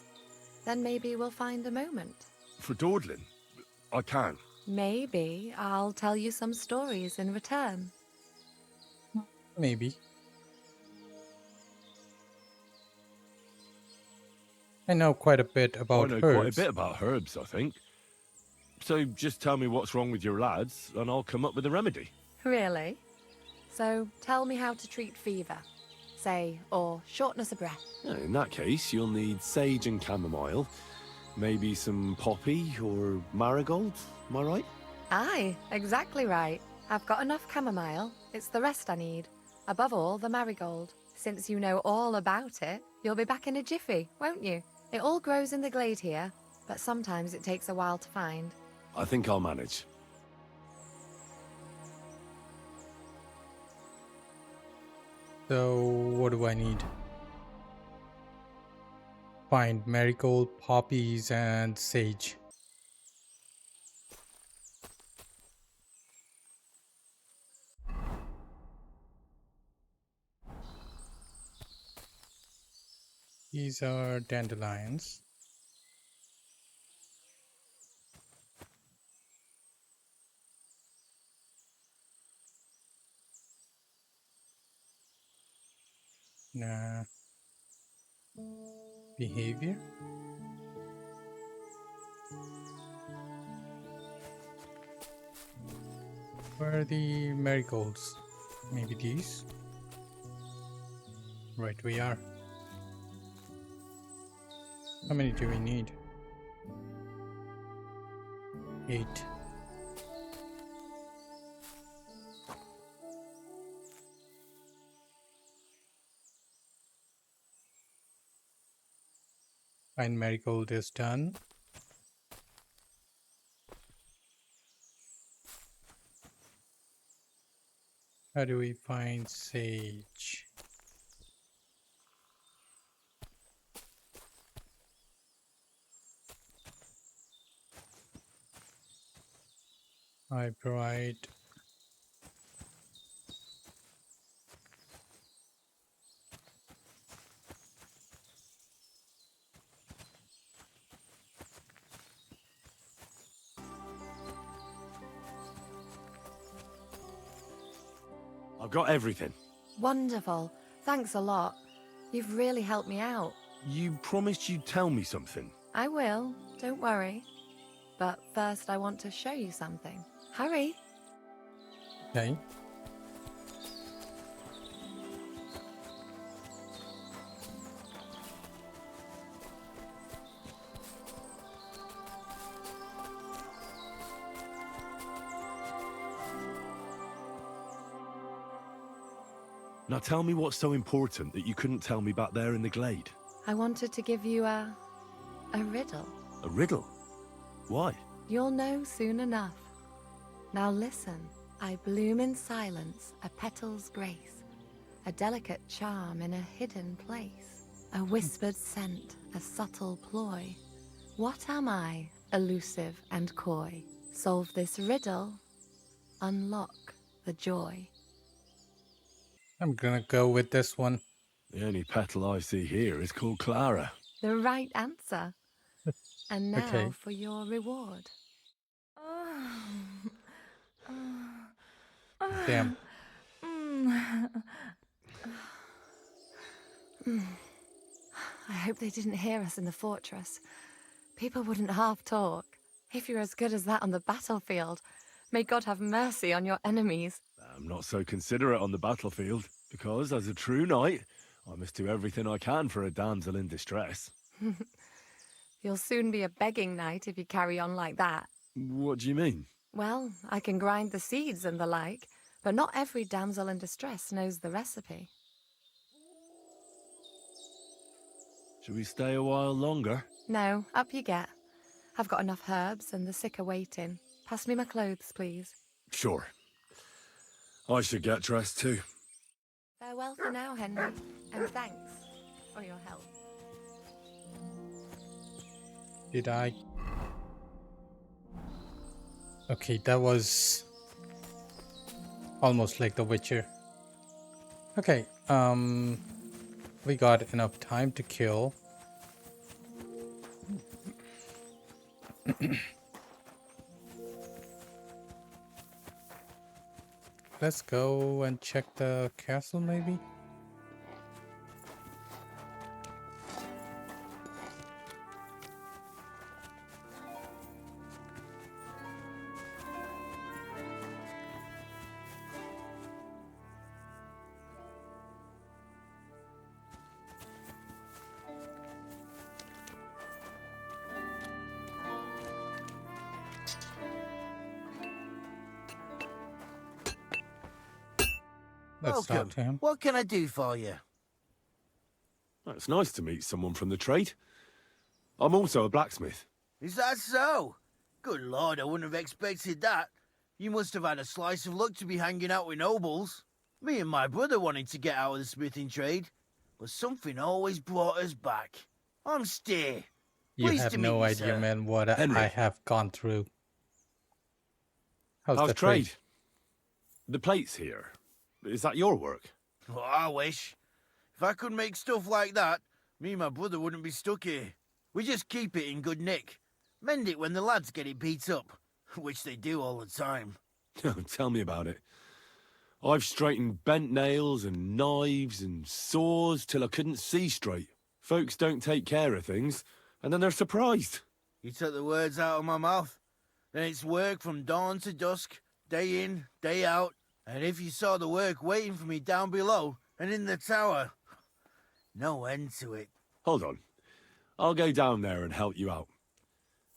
Then maybe we'll find a moment. For dawdling? I can. Maybe I'll tell you some stories in return. Maybe. I know quite a bit about I know herbs. quite a bit about herbs, I think. So just tell me what's wrong with your lads, and I'll come up with a remedy. Really? So tell me how to treat fever, say, or shortness of breath. In that case, you'll need sage and chamomile, maybe some poppy or marigold, am I right? Aye, exactly right. I've got enough chamomile. It's the rest I need. Above all, the marigold. Since you know all about it, you'll be back in a jiffy, won't you? It all grows in the glade here, but sometimes it takes a while to find. I think I'll manage. So, what do I need? Find marigold, poppies, and sage. These are dandelions. Nah. Behavior. Where are the marigolds? Maybe these? Right, we are. How many do we need? 8. Find marigold is done. How do we find sage? I provide I've got everything. Wonderful. Thanks a lot. You've really helped me out. You promised you'd tell me something. I will, don't worry. But first I want to show you something. Hurry. okay. Now tell me what's so important that you couldn't tell me back there in the glade. I wanted to give you a riddle. A riddle? Why? You'll know soon enough. Now listen. I bloom in silence, a petal's grace, a delicate charm in a hidden place, a whispered scent, a subtle ploy. What am I, elusive and coy? Solve this riddle, unlock the joy. I'm gonna go with this one. The only petal I see here is called Clara. The right answer. And now Okay. for your reward. Damn. I hope they didn't hear us in the fortress. People wouldn't half talk. If you're as good as that on the battlefield, may God have mercy on your enemies. I'm not so considerate on the battlefield, because as a true knight, I must do everything I can for a damsel in distress. You'll soon be a begging knight if you carry on like that. What do you mean? Well, I can grind the seeds and the like, but not every damsel in distress knows the recipe. Should we stay a while longer? No, up you get. I've got enough herbs and the sick are waiting. Pass me my clothes, please. Sure. I should get dressed too. Farewell for now, Henry, and thanks for your help. Did I? Okay, that was almost like The Witcher. Okay, we got enough time to kill. Let's go and check the castle, maybe? Let's talk to him. What can I do for you? Well, it's nice to meet someone from the trade. I'm also a blacksmith. Is that so? Good lord, I wouldn't have expected that. You must have had a slice of luck to be hanging out with nobles. Me and my brother wanted to get out of the smithing trade, but something always brought us back. I'm Steer. You Pleased have to no meet you, idea, sir. man, what Henry. I have gone through. How's How's the trade? The plates here. Is that your work? Well, I wish. If I could make stuff like that, me and my brother wouldn't be stuck here. We just keep it in good nick. Mend it when the lads get it beat up, which they do all the time. Tell me about it. I've straightened bent nails and knives and saws till I couldn't see straight. Folks don't take care of things, and then they're surprised. You took the words out of my mouth. Then it's work from dawn to dusk, day in, day out. And if you saw the work waiting for me down below and in the tower, no end to it. Hold on. I'll go down there and help you out.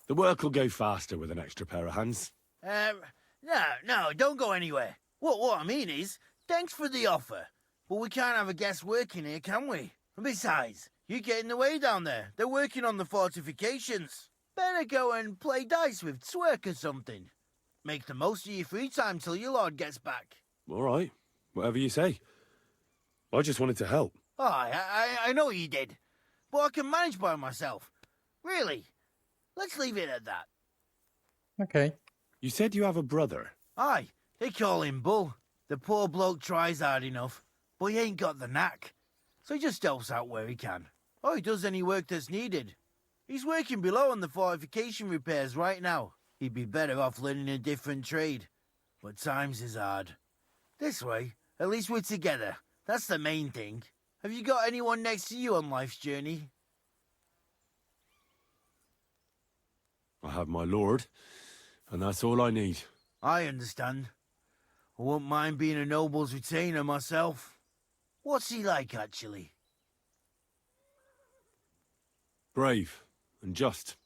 The work will go faster with an extra pair of hands. No, don't go anywhere. What I mean is, thanks for the offer. But we can't have a guest working here, can we? And besides, you get in the way down there. They're working on the fortifications. Better go and play dice with Twerk or something. Make the most of your free time till your lord gets back. All right. Whatever you say. I just wanted to help. Oh, I know you did. But I can manage by myself. Really. Let's leave it at that. Okay. You said you have a brother. Aye, they call him Bull. The poor bloke tries hard enough, but he ain't got the knack. So he just helps out where he can. Or he does any work that's needed. He's working below on the fortification repairs right now. He'd be better off learning a different trade. But times is hard. This way, at least we're together. That's the main thing. Have you got anyone next to you on life's journey? I have my lord, and that's all I need. I understand. I wouldn't mind being a noble's retainer myself. What's he like, actually? Brave and just.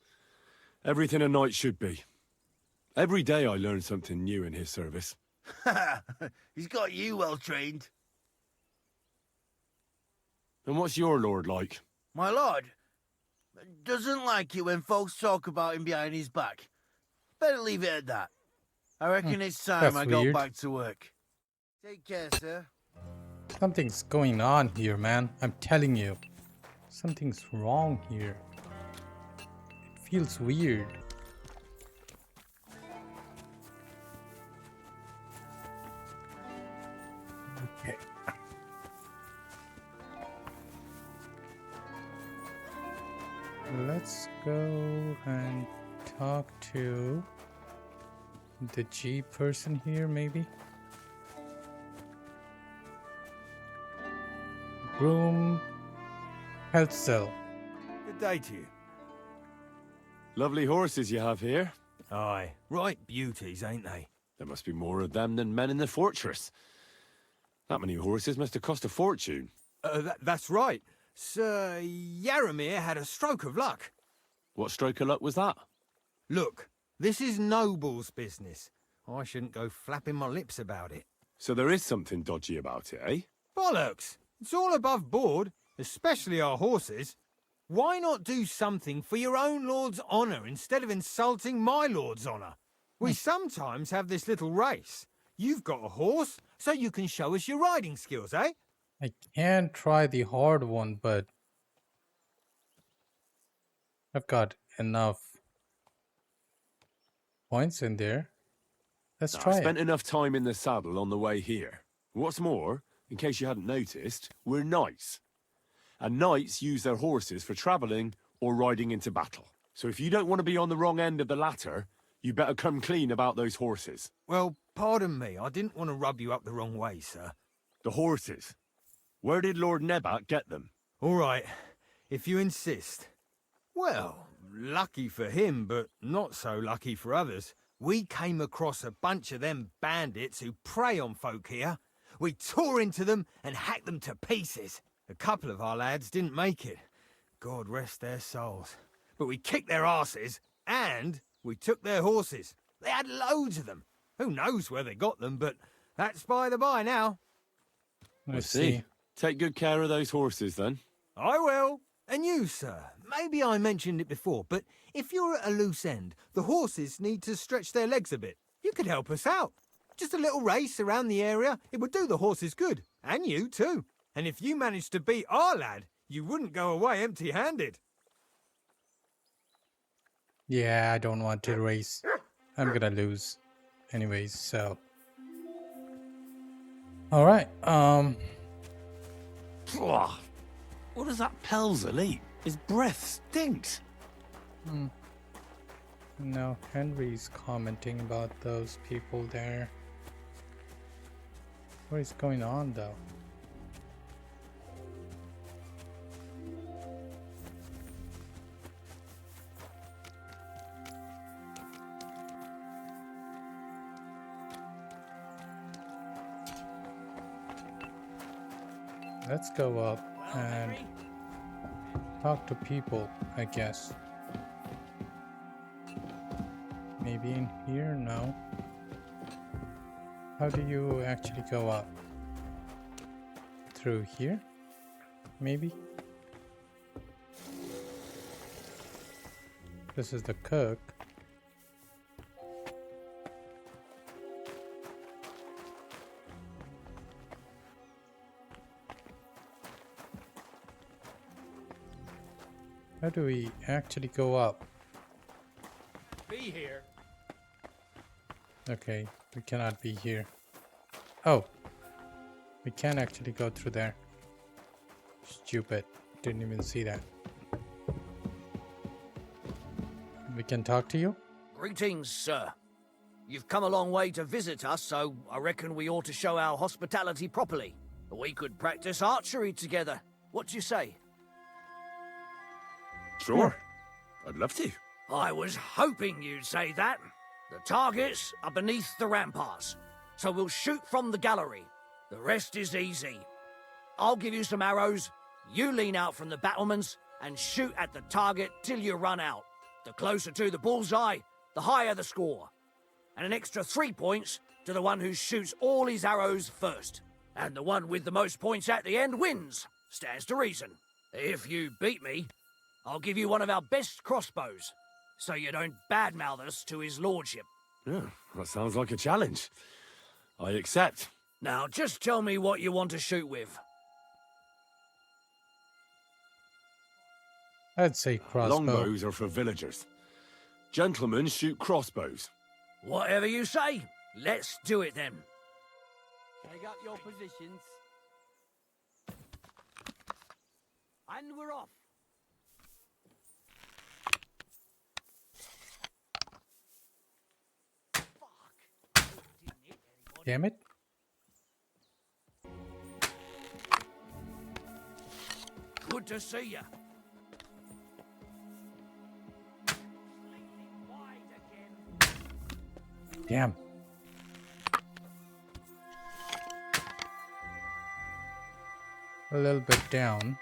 Everything a knight should be. Every day I learn something new in his service. He's got you well trained. And what's your lord like? My lord doesn't like it when folks talk about him behind his back. Better leave it at that. I reckon it's time That's I got weird. back to work. Take care, sir. Something's going on here, man. I'm telling you. Something's wrong here. It feels weird. Okay. Let's go and talk to the G person here, maybe. Groom Health Cell. Good day to you. Lovely horses you have here. Aye, right beauties, ain't they? There must be more of them than men in the fortress. That many horses must have cost a fortune. That's right. Sir Yaramir had a stroke of luck. What stroke of luck was that? Look, this is noble's business. I shouldn't go flapping my lips about it. So there is something dodgy about it, eh? Bollocks! It's all above board, especially our horses. Why not do something for your own lord's honour instead of insulting my lord's honour? We sometimes have this little race. You've got a horse, so you can show us your riding skills, eh? I can try the hard one, but I've got enough points in there. Let's I try spent it. enough time in the saddle on the way here. What's more, in case you hadn't noticed, we're knights. And knights use their horses for travelling or riding into battle. So if you don't want to be on the wrong end of the latter, you better come clean about those horses. Well, pardon me, I didn't want to rub you up the wrong way, sir. The horses. Where did Lord Nebak get them? All right, if you insist. Well, lucky for him, but not so lucky for others. We came across a bunch of them bandits who prey on folk here. We tore into them and hacked them to pieces. A couple of our lads didn't make it. God rest their souls. But we kicked their asses, and we took their horses. They had loads of them. Who knows where they got them, but that's by the by now. Let's see. Take good care of those horses, then. I will. And you, sir, maybe I mentioned it before, but if you're at a loose end, the horses need to stretch their legs a bit. You could help us out. Just a little race around the area, it would do the horses good. And you, too. And if you managed to beat our lad, you wouldn't go away empty-handed. Yeah, I don't want to race. I'm gonna lose. Anyways, so. Alright, What does that Pelzer eat? His breath stinks. no, Henry's commenting about those people there. What is going on though? Let's go up and talk to people, I guess. Maybe in here? No. How do you actually go up? Through here? Maybe? This is the cook. How do we actually go up? Be here. Okay, we cannot be here. Oh, we can actually go through there. Stupid, didn't even see that. We can talk to you? Greetings, sir. You've come a long way to visit us, so I reckon we ought to show our hospitality properly. We could practice archery together. What do you say? Sure. I'd love to. I was hoping you'd say that. The targets are beneath the ramparts, so we'll shoot from the gallery. The rest is easy. I'll give you some arrows, you lean out from the battlements, and shoot at the target till you run out. The closer to the bullseye, the higher the score. And an extra 3 points to the one who shoots all his arrows first. And the one with the most points at the end wins. Stands to reason. If you beat me, I'll give you one of our best crossbows, so you don't badmouth us to his lordship. Yeah, that sounds like a challenge. I accept. Now, just tell me what you want to shoot with. I'd say crossbow. Longbows are for villagers. Gentlemen shoot crossbows. Whatever you say. Let's do it then. Take up your positions. And we're off. Damn it. Good to see you. Damn. A little bit down.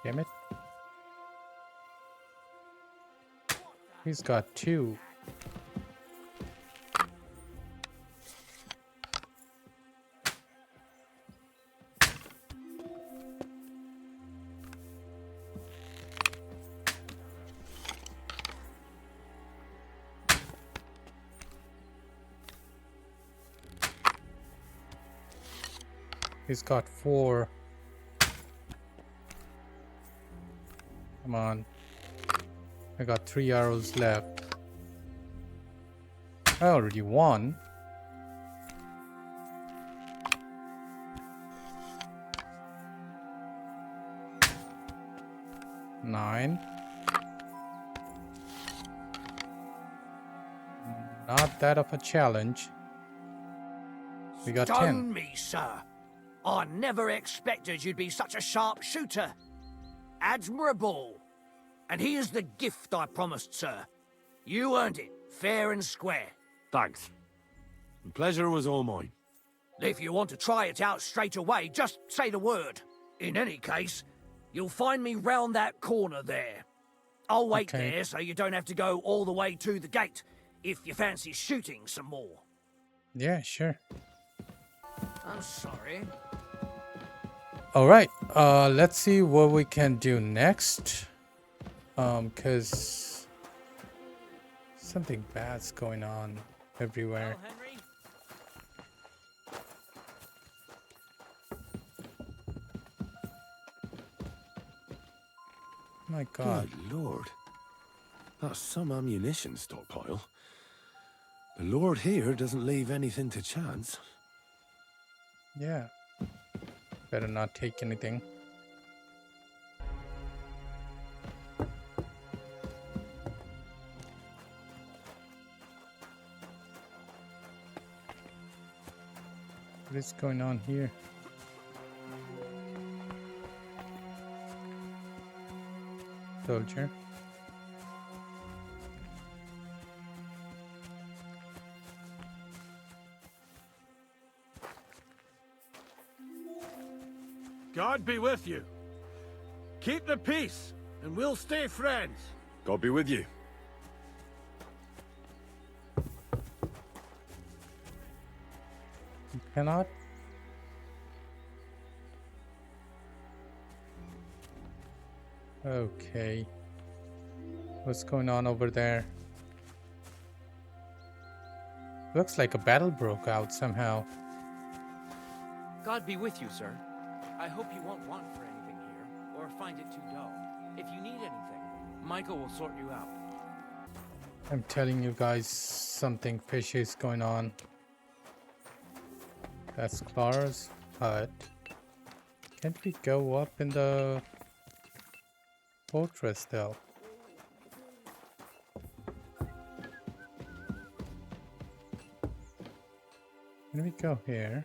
Damn it. He's got 2. He's got 4. Come on. I got 3 arrows left. I already won. Nine. Not that of a challenge. We got 10. Stone me, sir. I never expected you'd be such a sharp shooter. Admirable. And here's the gift I promised, sir. You earned it, fair and square. Thanks. The pleasure was all mine. If you want to try it out straight away, just say the word. In any case, you'll find me round that corner there. I'll wait there so you don't have to go all the way to the gate if you fancy shooting some more. Yeah, sure. I'm sorry. Alright, let's see what we can do next. Cause something bad's going on everywhere. Well, Henry? My God. Good Lord. That's some ammunition stockpile. The Lord here doesn't leave anything to chance. Yeah. Better not take anything. What is going on here? Soldier. God be with you. Keep the peace, and we'll stay friends. God be with you. You cannot. Okay. What's going on over there? Looks like a battle broke out somehow. God be with you, sir. I hope you won't want for anything here, or find it too dull. If you need anything, Michael will sort you out. I'm telling you guys, something fishy is going on. That's Clara's hut. Can't we go up in the fortress though? Can we go here?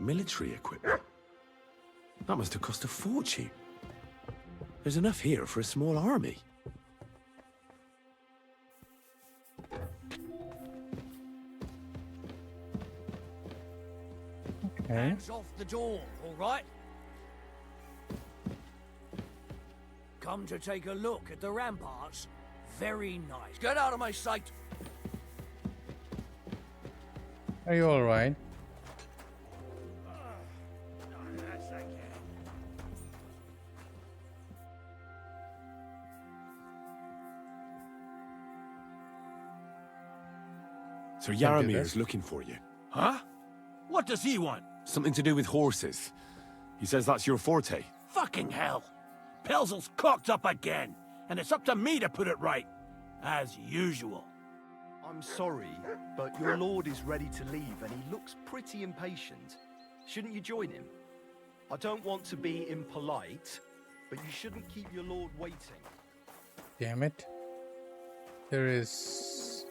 Military equipment? That must have cost a fortune. There's enough here for a small army. Okay. Hands off the door, all right? Come to take a look at the ramparts. Very nice. Get out of my sight. Are you alright? Sir Yaramir's looking for you. Huh? What does he want? Something to do with horses. He says that's your forte. Fucking hell. Pelzel's cocked up again, and it's up to me to put it right. As usual. I'm sorry, but your lord is ready to leave and he looks pretty impatient. Shouldn't you join him? I don't want to be impolite, but you shouldn't keep your lord waiting. Damn it. There is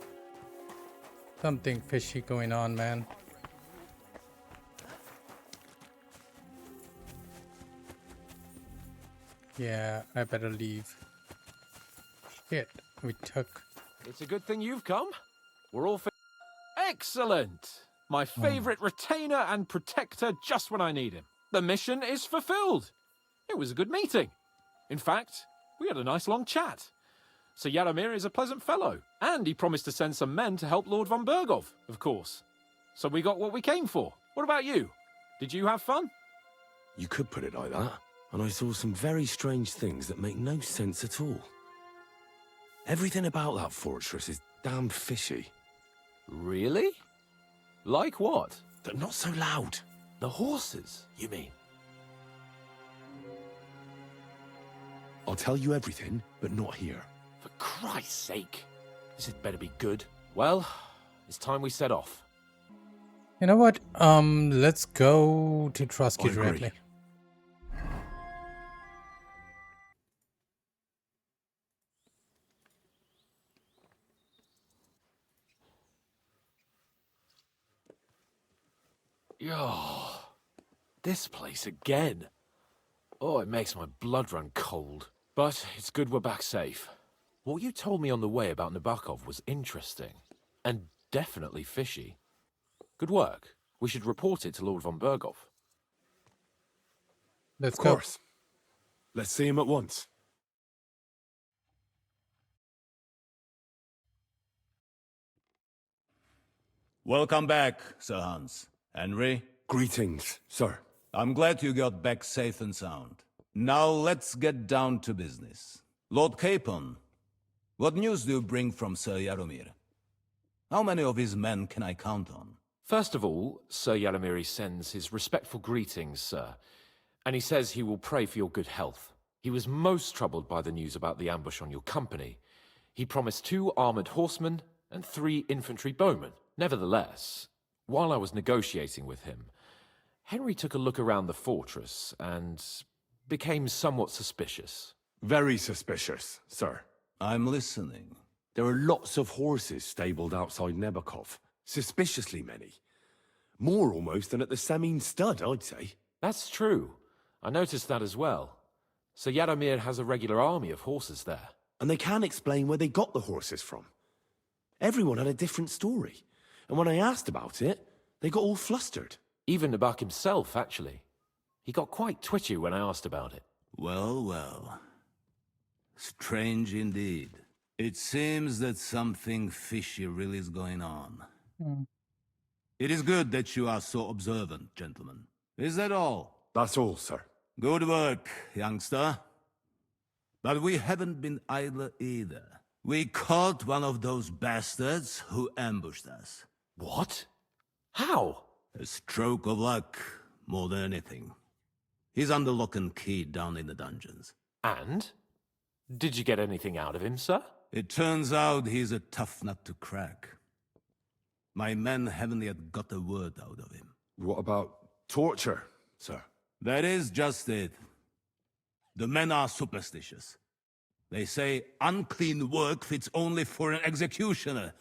Something fishy going on, man. Yeah, I better leave. Shit, we took... It's a good thing you've come. We're all excellent! My favorite retainer and protector just when I need him. The mission is fulfilled. It was a good meeting. In fact, we had a nice long chat. Sir Yaramir is a pleasant fellow, and he promised to send some men to help Lord von Bergov, of course. So we got what we came for. What about you? Did you have fun? You could put it like that. And I saw some very strange things that make no sense at all. Everything about that fortress is damn fishy. Really? Like what? They're not so loud. The horses, you mean? I'll tell you everything, but not here. For Christ's sake. This had better be good. Well, it's time we set off. You know what? Let's go to Trotsky directly. Yo, this place again. Oh, it makes my blood run cold. But it's good we're back safe. What you told me on the way about Nebakov was interesting. And definitely fishy. Good work. We should report it to Lord von Bergov. Let's Of course. Let's see him at once. Welcome back, Sir Hans. Henry? Greetings, sir. I'm glad you got back safe and sound. Now let's get down to business. Lord Capon, what news do you bring from Sir Yaramir? How many of his men can I count on? First of all, Sir Yaramir sends his respectful greetings, sir. And he says he will pray for your good health. He was most troubled by the news about the ambush on your company. He promised 2 armored horsemen and 3 infantry bowmen. Nevertheless, while I was negotiating with him, Henry took a look around the fortress and became somewhat suspicious. Very suspicious, sir. I'm listening. There are lots of horses stabled outside Nebakov. Suspiciously many. More almost than at the Semine stud, I'd say. That's true. I noticed that as well. Sir Yaramir has a regular army of horses there. And they can't explain where they got the horses from. Everyone had a different story. And when I asked about it, they got all flustered. Even Nebak himself, actually. He got quite twitchy when I asked about it. Well, well. Strange indeed. It seems that something fishy really is going on. It is good that you are so observant, gentlemen. Is that all? That's all, sir. Good work, youngster. But we haven't been idle either. We caught one of those bastards who ambushed us. What? How? A stroke of luck, more than anything. He's under lock and key down in the dungeons. And? Did you get anything out of him, sir? It turns out he's a tough nut to crack. My men haven't yet got a word out of him. What about torture, sir? That is just it. The men are superstitious. They say unclean work fits only for an executioner,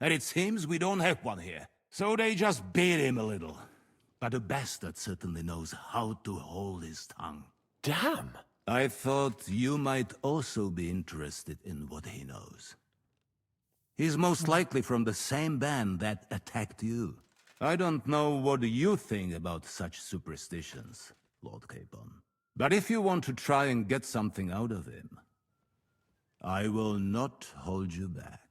and it seems we don't have one here. So they just beat him a little. But the bastard certainly knows how to hold his tongue. Damn! I thought you might also be interested in what he knows. He's most likely from the same band that attacked you. I don't know what you think about such superstitions, Lord Capon. But if you want to try and get something out of him, I will not hold you back.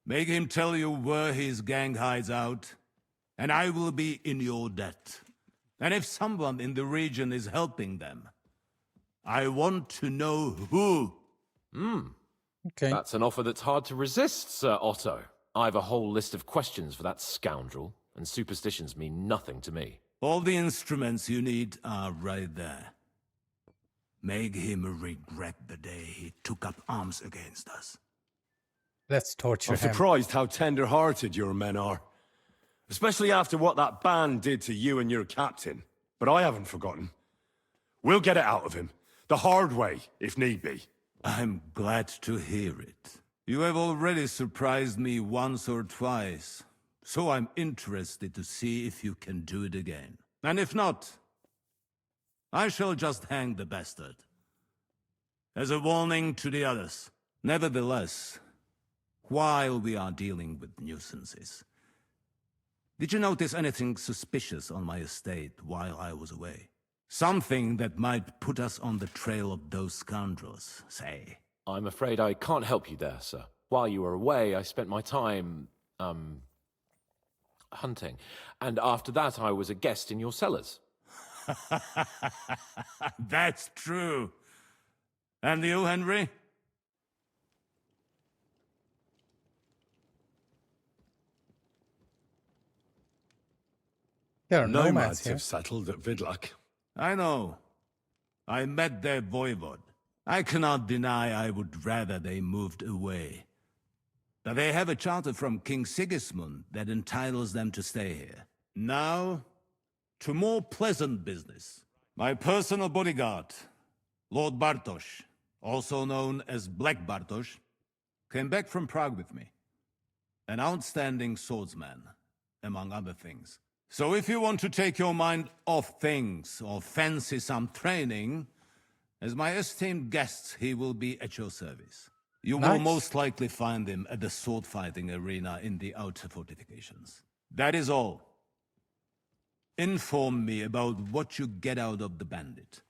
Make him tell you where his gang hides out, and I will be in your debt. And if someone in the region is helping them, I want to know who. Okay. That's an offer that's hard to resist, Sir Otto. I have a whole list of questions for that scoundrel, and superstitions mean nothing to me. All the instruments you need are right there. Make him regret the day he took up arms against us. Let's torture I'm him. surprised how tender-hearted your men are. Especially after what that band did to you and your captain. But I haven't forgotten. We'll get it out of him. The hard way, if need be. I'm glad to hear it. You have already surprised me once or twice. So I'm interested to see if you can do it again. And if not, I shall just hang the bastard. As a warning to the others. Nevertheless, while we are dealing with nuisances, did you notice anything suspicious on my estate while I was away? Something that might put us on the trail of those scoundrels, say? I'm afraid I can't help you there, sir. While you were away, I spent my time, hunting. And after that, I was a guest in your cellars. That's true. And you, Henry? There are nomads Nomads here. have settled at Vidlak. I know. I met their voivod. I cannot deny I would rather they moved away. But they have a charter from King Sigismund that entitles them to stay here. Now, to more pleasant business. My personal bodyguard, Lord Bartosz, also known as Black Bartosz, came back from Prague with me. An outstanding swordsman, among other things. So if you want to take your mind off things or fancy some training, as my esteemed guest, he will be at your service. You will most likely find him at the sword-fighting arena in the outer fortifications. That is all. Inform me about what you get out of the bandit.